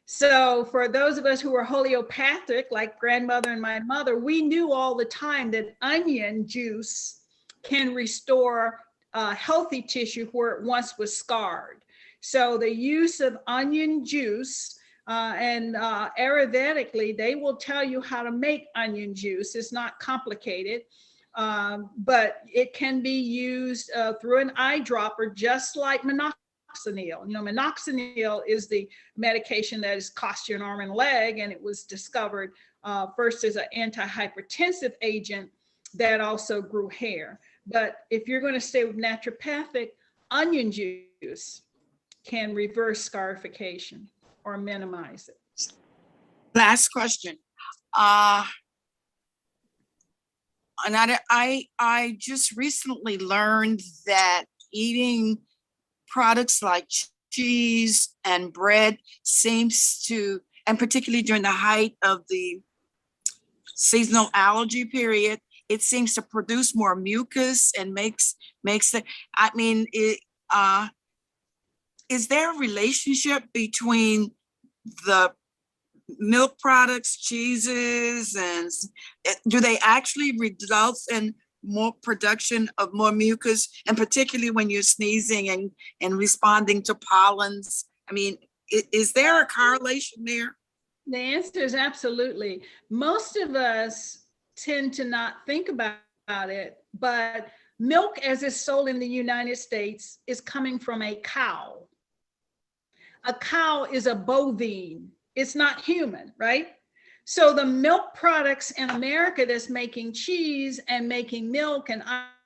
So for those of us who are homeopathic, like grandmother and my mother, we knew all the time that onion juice can restore healthy tissue where it once was scarred. So the use of onion juice, and Ayurvedically, they will tell you how to make onion juice. It's not complicated, but it can be used through an eyedropper, just like minoxidil. You know, minoxidil is the medication that has cost you an arm and a leg, and it was discovered first as an antihypertensive agent that also grew hair. But if you're going to stay with naturopathic, onion juice can reverse scarification or minimize it. Last question. And I just recently learned that eating products like cheese and bread seems to, and particularly during the height of the seasonal allergy period, it seems to produce more mucus and makes it, I mean, is there a relationship between the milk products, cheeses, and do they actually result in more production of more mucus, and particularly when you're sneezing and responding to pollens? I mean, is there a correlation there? The answer is absolutely. Most of us tend to not think about it, but milk as it's sold in the United States is coming from a cow. A cow is a bovine. It's not human, right? So the milk products in America that's making cheese and making milk and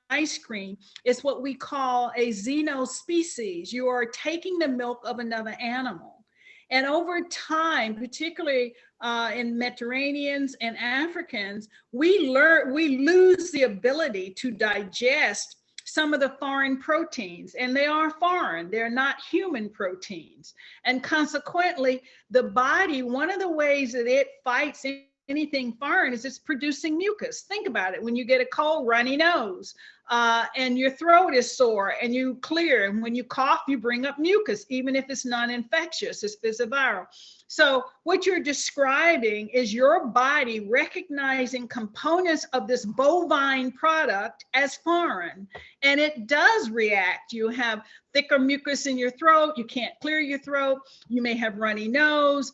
ice cream is what we call a xenospecies. You are taking the milk of another animal. And over time, particularly in Mediterraneans and Africans, we lose the ability to digest some of the foreign proteins, and they are foreign, they're not human proteins. And consequently, the body, one of the ways that it fights anything foreign is it's producing mucus. Think about it. When you get a cold, runny nose, and your throat is sore and you clear, and when you cough, you bring up mucus, even if it's non-infectious, if it's a viral. So what you're describing is your body recognizing components of this bovine product as foreign, and it does react. You have thicker mucus in your throat, you can't clear your throat, you may have runny nose,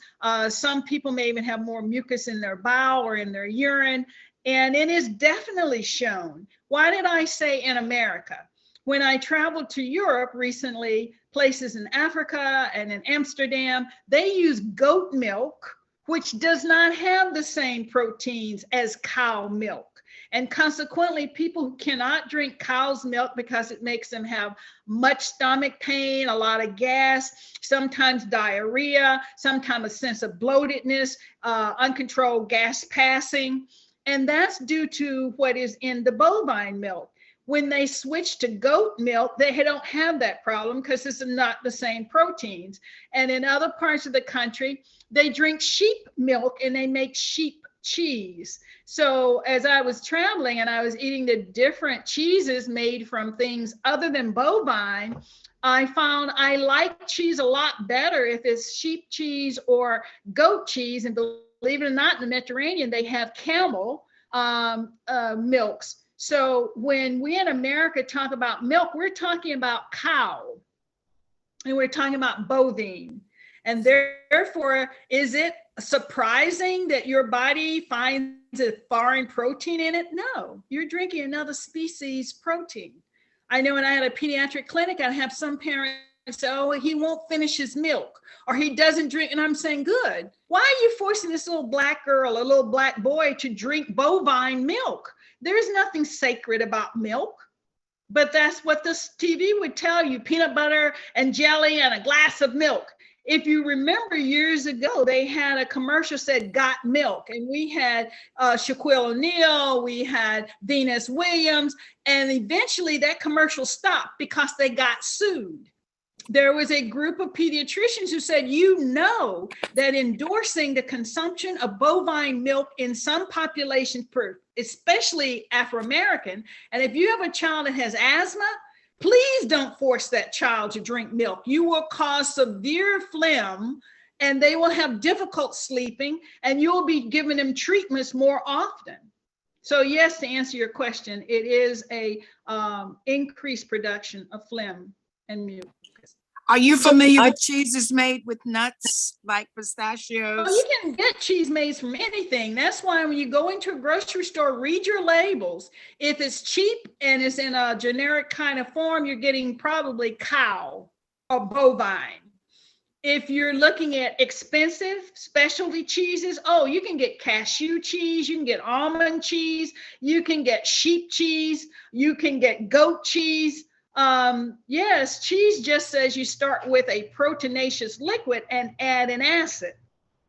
some people may even have more mucus in their bowel or in their urine, and it is definitely shown. Why did I say in America? When I traveled to Europe recently, places in Africa and in Amsterdam, they use goat milk, which does not have the same proteins as cow milk. And consequently, people who cannot drink cow's milk because it makes them have much stomach pain, a lot of gas, sometimes diarrhea, sometimes a sense of bloatedness, uncontrolled gas passing. And that's due to what is in the bovine milk. When they switch to goat milk, they don't have that problem because it's not the same proteins. And in other parts of the country, they drink sheep milk and they make sheep cheese. So as I was traveling and I was eating the different cheeses made from things other than bovine, I found I like cheese a lot better if it's sheep cheese or goat cheese. And believe it or not, in the Mediterranean, they have camel milks. So when we in America talk about milk, we're talking about cow and we're talking about bovine. And therefore, is it surprising that your body finds a foreign protein in it? No, you're drinking another species protein. I know when I had a pediatric clinic, I'd have some parents say, oh, he won't finish his milk or he doesn't drink. And I'm saying, good. Why are you forcing this little black girl, a little black boy to drink bovine milk? There's nothing sacred about milk. But that's what this TV would tell you, peanut butter and jelly and a glass of milk. If you remember years ago, they had a commercial said, got milk. And we had Shaquille O'Neal, we had Venus Williams, and eventually that commercial stopped because they got sued. There was a group of pediatricians who said, you know, that endorsing the consumption of bovine milk in some populations, especially Afro-American, and if you have a child that has asthma, please don't force that child to drink milk. You will cause severe phlegm and they will have difficult sleeping and you'll be giving them treatments more often. So yes, to answer your question, it is a increased production of phlegm and mucus. Are you familiar with cheeses made with nuts like pistachios? Oh, you can get cheese made from anything. That's why when you go into a grocery store, read your labels. If it's cheap and it's in a generic kind of form, you're getting probably cow or bovine. If you're looking at expensive specialty cheeses, oh, you can get cashew cheese, you can get almond cheese, you can get sheep cheese, you can get goat cheese. Yes, cheese just says you start with a proteinaceous liquid and add an acid.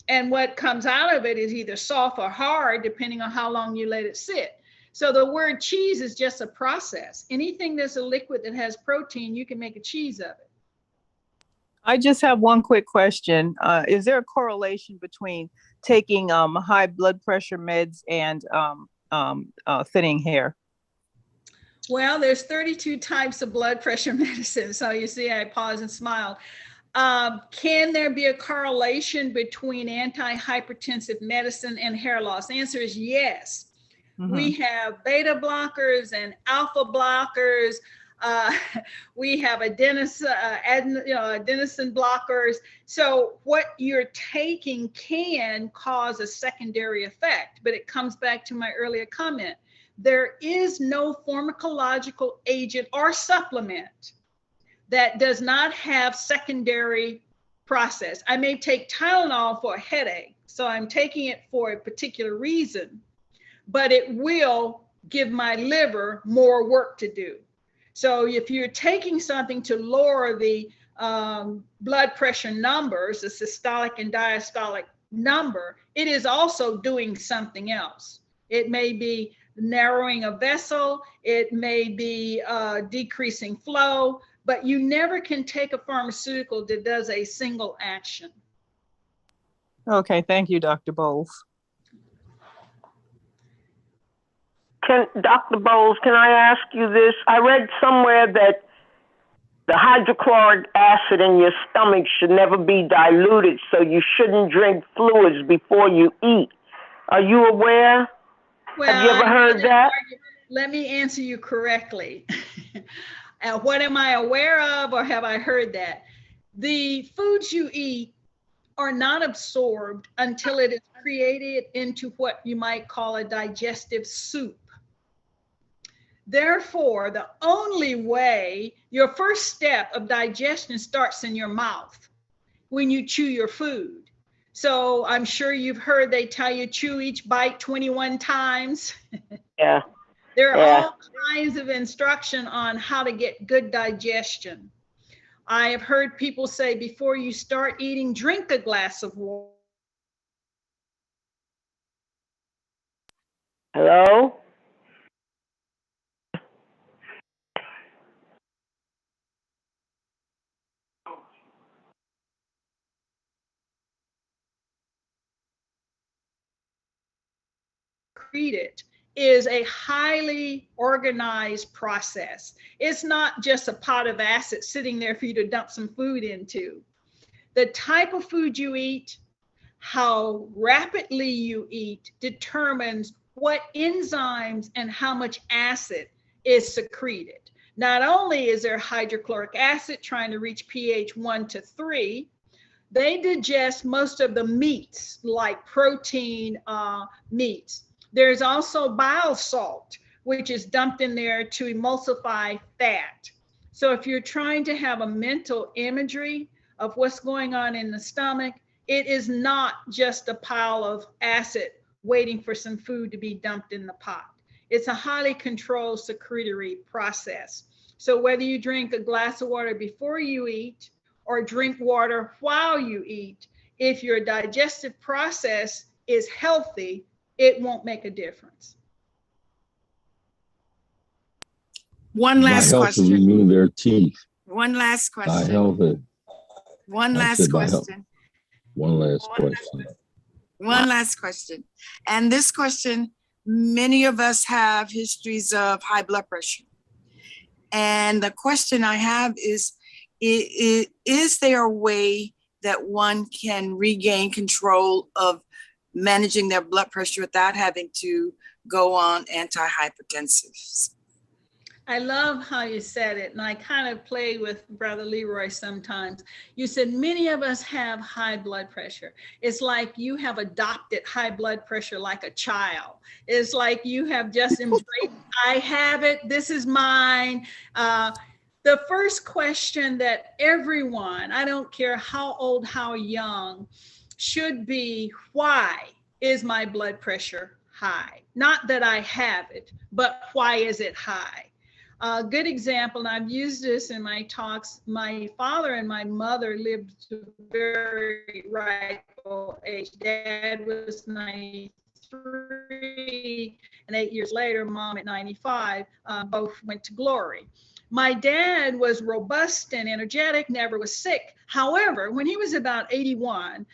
And what comes out of it is either soft or hard, depending on how long you let it sit. So the word cheese is just a process. Anything that's a liquid that has protein, you can make a cheese of it. I just have one quick question. Is there a correlation between taking high blood pressure meds and thinning hair? Well, there's 32 types of blood pressure medicine. So you see, I paused and smiled. Can there be a correlation between antihypertensive medicine and hair loss? The answer is yes. Mm-hmm. We have beta blockers and alpha blockers. We have adenosine blockers. So what you're taking can cause a secondary effect, but it comes back to my earlier comment. There is no pharmacological agent or supplement that does not have secondary process. I may take Tylenol for a headache, so I'm taking it for a particular reason, but it will give my liver more work to do. So if you're taking something to lower the blood pressure numbers, the systolic and diastolic number, it is also doing something else. It may be narrowing a vessel, it may be decreasing flow, but you never can take a pharmaceutical that does a single action. Okay, thank you, Dr. Boles. Dr. Boles, can I ask you this? I read somewhere that the hydrochloric acid in your stomach should never be diluted, so you shouldn't drink fluids before you eat. Are you aware? Well, have you ever heard that? Let me answer you correctly. What am I aware of, or have I heard that? The foods you eat are not absorbed until it is created into what you might call a digestive soup. Therefore, the only way, your first step of digestion starts in your mouth when you chew your food. So I'm sure you've heard they tell you chew each bite 21 times. Yeah. There are Yeah. all kinds of instruction on how to get good digestion. I have heard people say before you start eating, drink a glass of water. Hello? It is a highly organized process. It's not just a pot of acid sitting there for you to dump some food into. The type of food you eat, how rapidly you eat, determines what enzymes and how much acid is secreted. Not only is there hydrochloric acid trying to reach pH 1 to 3, they digest most of the meats, like protein meats. There's also bile salt, which is dumped in there to emulsify fat. So if you're trying to have a mental imagery of what's going on in the stomach, it is not just a pile of acid waiting for some food to be dumped in the pot. It's a highly controlled secretory process. So whether you drink a glass of water before you eat or drink water while you eat, if your digestive process is healthy, it won't make a difference. One last by health to question. remove their teeth. One last By question. health, One I last said by health. question. One last question. One last question. And this question, many of us have histories of high blood pressure. And the question I have is there a way that one can regain control of managing their blood pressure without having to go on antihypertensives? I love how you said it, and I kind of play with Brother Leroy sometimes. You said many of us have high blood pressure. It's like you have adopted high blood pressure like a child. It's like you have just embraced, I have it, this is mine. The first question that everyone, I don't care how old, how young, should be, why is my blood pressure high? Not that I have it, but why is it high? A good example, and I've used this in my talks, my father and my mother lived to a very ripe old age. Dad was 93, and 8 years later, mom at 95, both went to glory. My dad was robust and energetic, never was sick. However, when he was about 81,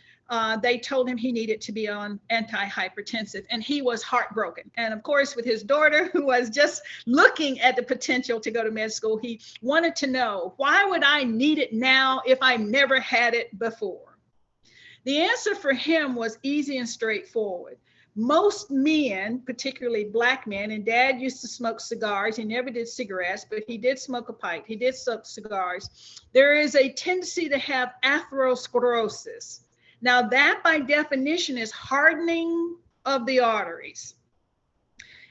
they told him he needed to be on antihypertensive, and he was heartbroken. And of course, with his daughter, who was just looking at the potential to go to med school, he wanted to know, why would I need it now if I never had it before? The answer for him was easy and straightforward. Most men, particularly Black men, and Dad used to smoke cigars. He never did cigarettes, but he did smoke a pipe. He did smoke cigars. There is a tendency to have atherosclerosis. Now that by definition is hardening of the arteries.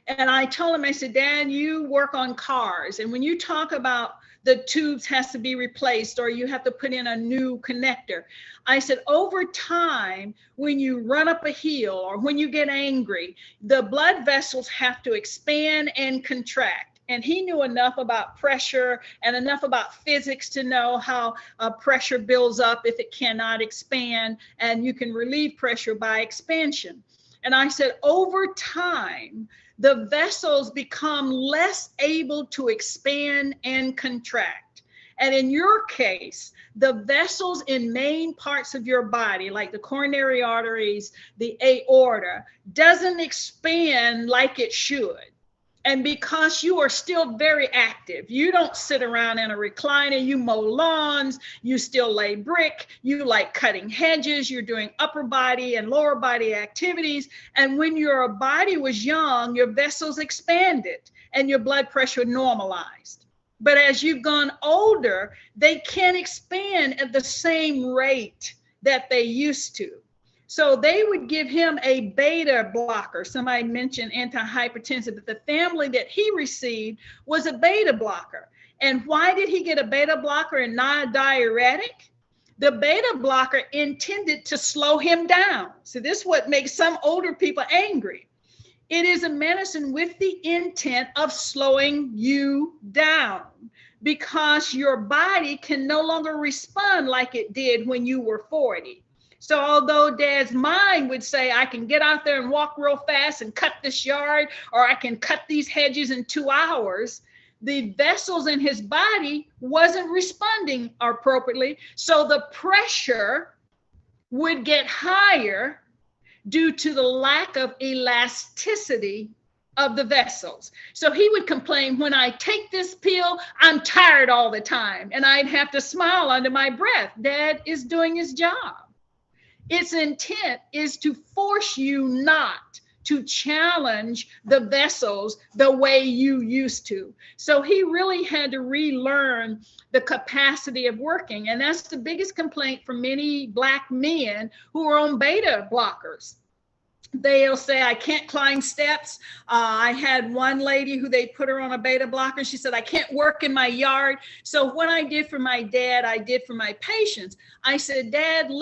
And I told him, I said, Dad, you work on cars. And when you talk about the tubes has to be replaced or you have to put in a new connector, I said, over time, when you run up a hill or when you get angry, the blood vessels have to expand and contract. And he knew enough about pressure and enough about physics to know how pressure builds up if it cannot expand, and you can relieve pressure by expansion. And I said, over time, the vessels become less able to expand and contract. And in your case, the vessels in main parts of your body, like the coronary arteries, the aorta, doesn't expand like it should. And because you are still very active, you don't sit around in a recliner, you mow lawns, you still lay brick, you like cutting hedges, you're doing upper body and lower body activities. And when your body was young, your vessels expanded and your blood pressure normalized. But as you've gone older, they can't expand at the same rate that they used to. So they would give him a beta blocker. Somebody mentioned antihypertensive, but the family that he received was a beta blocker. And why did he get a beta blocker and not a diuretic? The beta blocker intended to slow him down. So this is what makes some older people angry. It is a medicine with the intent of slowing you down because your body can no longer respond like it did when you were 40. So although Dad's mind would say, I can get out there and walk real fast and cut this yard, or I can cut these hedges in 2 hours, the vessels in his body wasn't responding appropriately. So the pressure would get higher due to the lack of elasticity of the vessels. So he would complain, when I take this pill, I'm tired all the time. And I'd have to smile under my breath. Dad is doing his job. Its intent is to force you not to challenge the vessels the way you used to. So he really had to relearn the capacity of working. And that's the biggest complaint from many Black men who are on beta blockers. They'll say, I can't climb steps. I had one lady who they put her on a beta blocker. She said, I can't work in my yard. So what I did for my dad, I did for my patients. I said, Dad,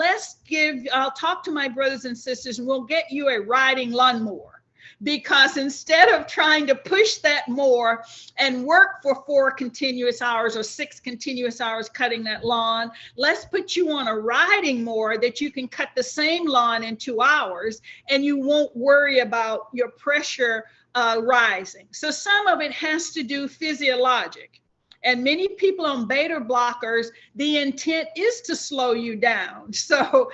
I'll talk to my brothers and sisters and we'll get you a riding lawnmower. Because instead of trying to push that more and work for 4 continuous hours or 6 continuous hours cutting that lawn, let's put you on a riding mower that you can cut the same lawn in 2 hours and you won't worry about your pressure rising. So some of it has to do physiologic. And many people on beta blockers, the intent is to slow you down. So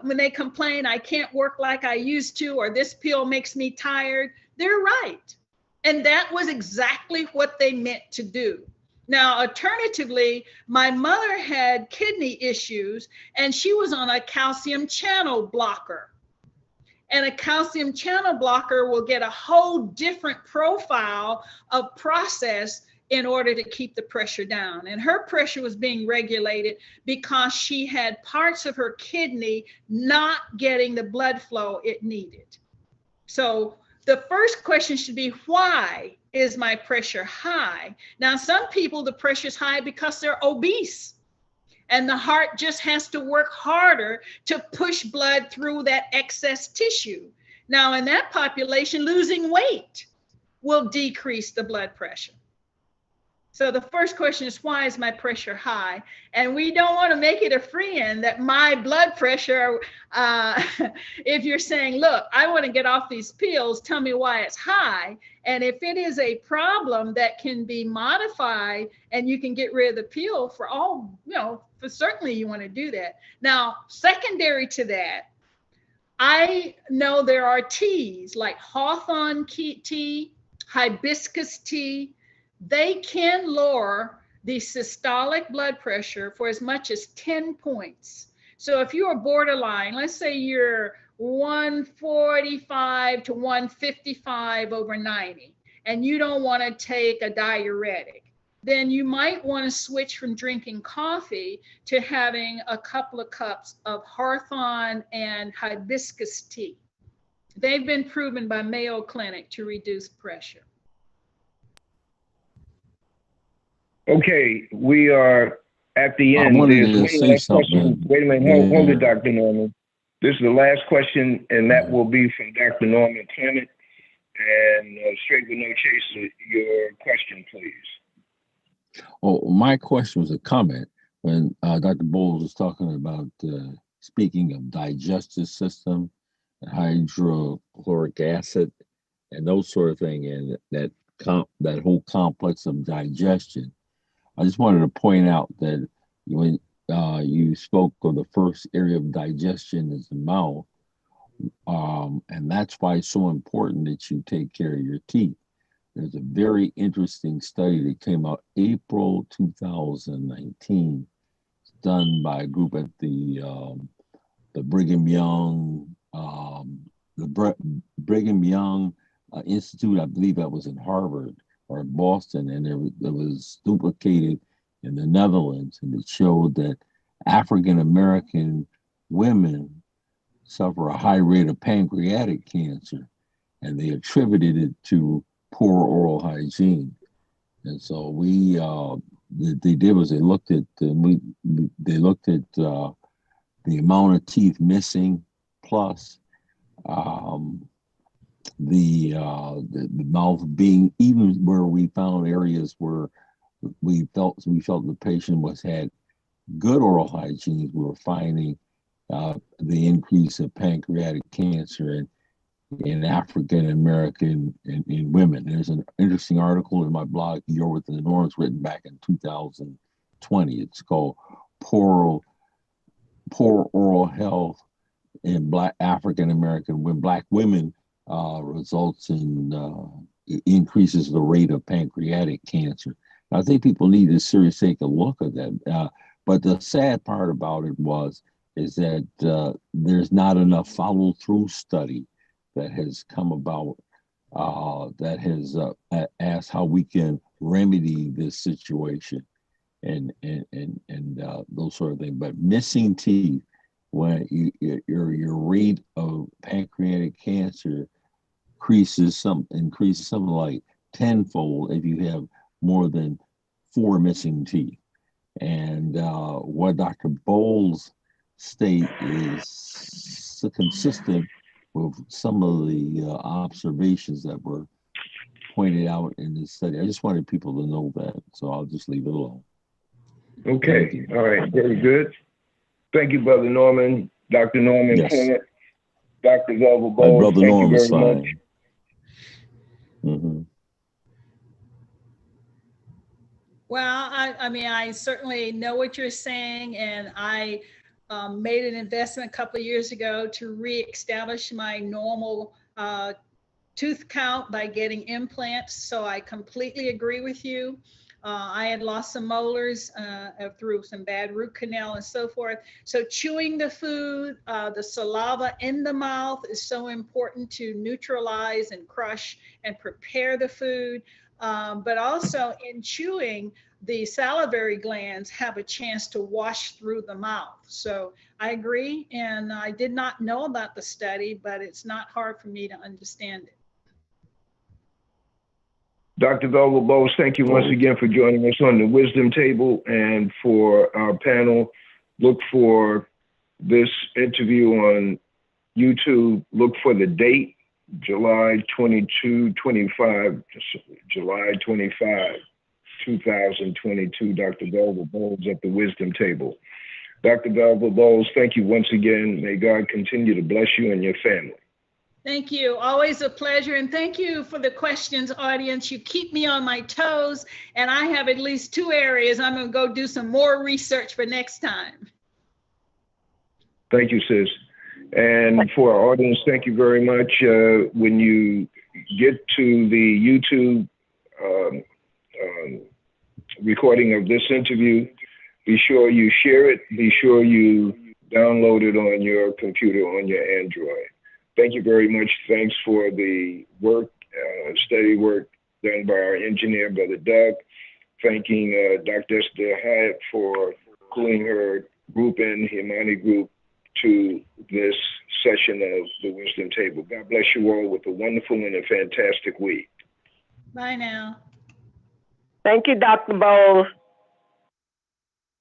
when they complain, I can't work like I used to, or this pill makes me tired, they're right. And that was exactly what they meant to do. Now, alternatively, my mother had kidney issues and she was on a calcium channel blocker. And a calcium channel blocker will get a whole different profile of process in order to keep the pressure down. And her pressure was being regulated because she had parts of her kidney not getting the blood flow it needed. So the first question should be, why is my pressure high? Now, some people, the pressure is high because they're obese. And the heart just has to work harder to push blood through that excess tissue. Now, in that population, losing weight will decrease the blood pressure. So the first question is, why is my pressure high? And we don't want to make it a friend that my blood pressure, if you're saying, look, I want to get off these pills, tell me why it's high. And if it is a problem that can be modified and you can get rid of the pill for all, for certainly you want to do that. Now, secondary to that, I know there are teas like hawthorn tea, hibiscus tea. They can lower the systolic blood pressure for as much as 10 points. So if you are borderline, let's say you're 145 to 155 over 90, and you don't want to take a diuretic, then you might want to switch from drinking coffee to having a couple of cups of hawthorn and hibiscus tea. They've been proven by Mayo Clinic to reduce pressure. Okay, we are at the end. I wanted There's to one say last question. something. Wait a minute, hold it, Dr. Norman. This is the last question, and that will be from Dr. Norman Clement. And straight with no chaser, your question, please. Oh, my question was a comment when Dr. Boles was talking about speaking of digestive system, hydrochloric acid, and those sort of thing, and that whole complex of digestion. I just wanted to point out that when you spoke of the first area of digestion is the mouth, and that's why it's so important that you take care of your teeth. There's a very interesting study that came out April 2019, done by a group at the Brigham Young, Brigham Young Institute. I believe that was in Harvard or in Boston, and it was duplicated in the Netherlands, and it showed that African American women suffer a high rate of pancreatic cancer, and they attributed it to poor oral hygiene. And so they did was they looked at the amount of teeth missing plus the mouth being, even where we found areas where we felt the patient had good oral hygiene, we were finding the increase of pancreatic cancer in African American in women. There's an interesting article in my blog, You're Within the Norms, written back in 2020. It's called Poor Oral Health in Black African American when Black women results in increases the rate of pancreatic cancer. I think people need to seriously take a look at that. But the sad part about it is that there's not enough follow-through study that has come about that has asked how we can remedy this situation and those sort of things. But missing teeth, when your rate of pancreatic cancer increases something like tenfold if you have more than 4 missing teeth. And what Dr. Boles state is consistent with some of the observations that were pointed out in this study. I just wanted people to know that, so I'll just leave it alone. Okay, all right, very good. Thank you, Brother Norman. Dr. Norman, yes. Clinic, Dr. Velva Boles, Brother thank Norm you is very fine. much. Mm-hmm. Well, I mean, I certainly know what you're saying, and I made an investment a couple of years ago to reestablish my normal tooth count by getting implants. So I completely agree with you. I had lost some molars through some bad root canal and so forth. So chewing the food, the saliva in the mouth is so important to neutralize and crush and prepare the food. But also in chewing, the salivary glands have a chance to wash through the mouth. So I agree. And I did not know about the study, but it's not hard for me to understand it. Dr. Velva Boles, thank you once again for joining us on the Wisdom Table. And for our panel, look for this interview on YouTube. Look for the date, July 25, 2022, Dr. Velva Boles at the Wisdom Table. Dr. Velva Boles, thank you once again. May God continue to bless you and your family. Thank you. Always a pleasure. And thank you for the questions, audience. You keep me on my toes, and I have at least 2 areas. I'm going to go do some more research for next time. Thank you, sis. And for our audience, thank you very much. When you get to the YouTube recording of this interview, be sure you share it. Be sure you download it on your computer, on your Android. Thank you very much. Thanks for the work, steady work done by our engineer, Brother Doug. Thanking Dr. Esther Hyatt for pulling her group in, Himani Group, to this session of the Wisdom Table. God bless you all with a wonderful and a fantastic week. Bye now. Thank you, Dr. Boles.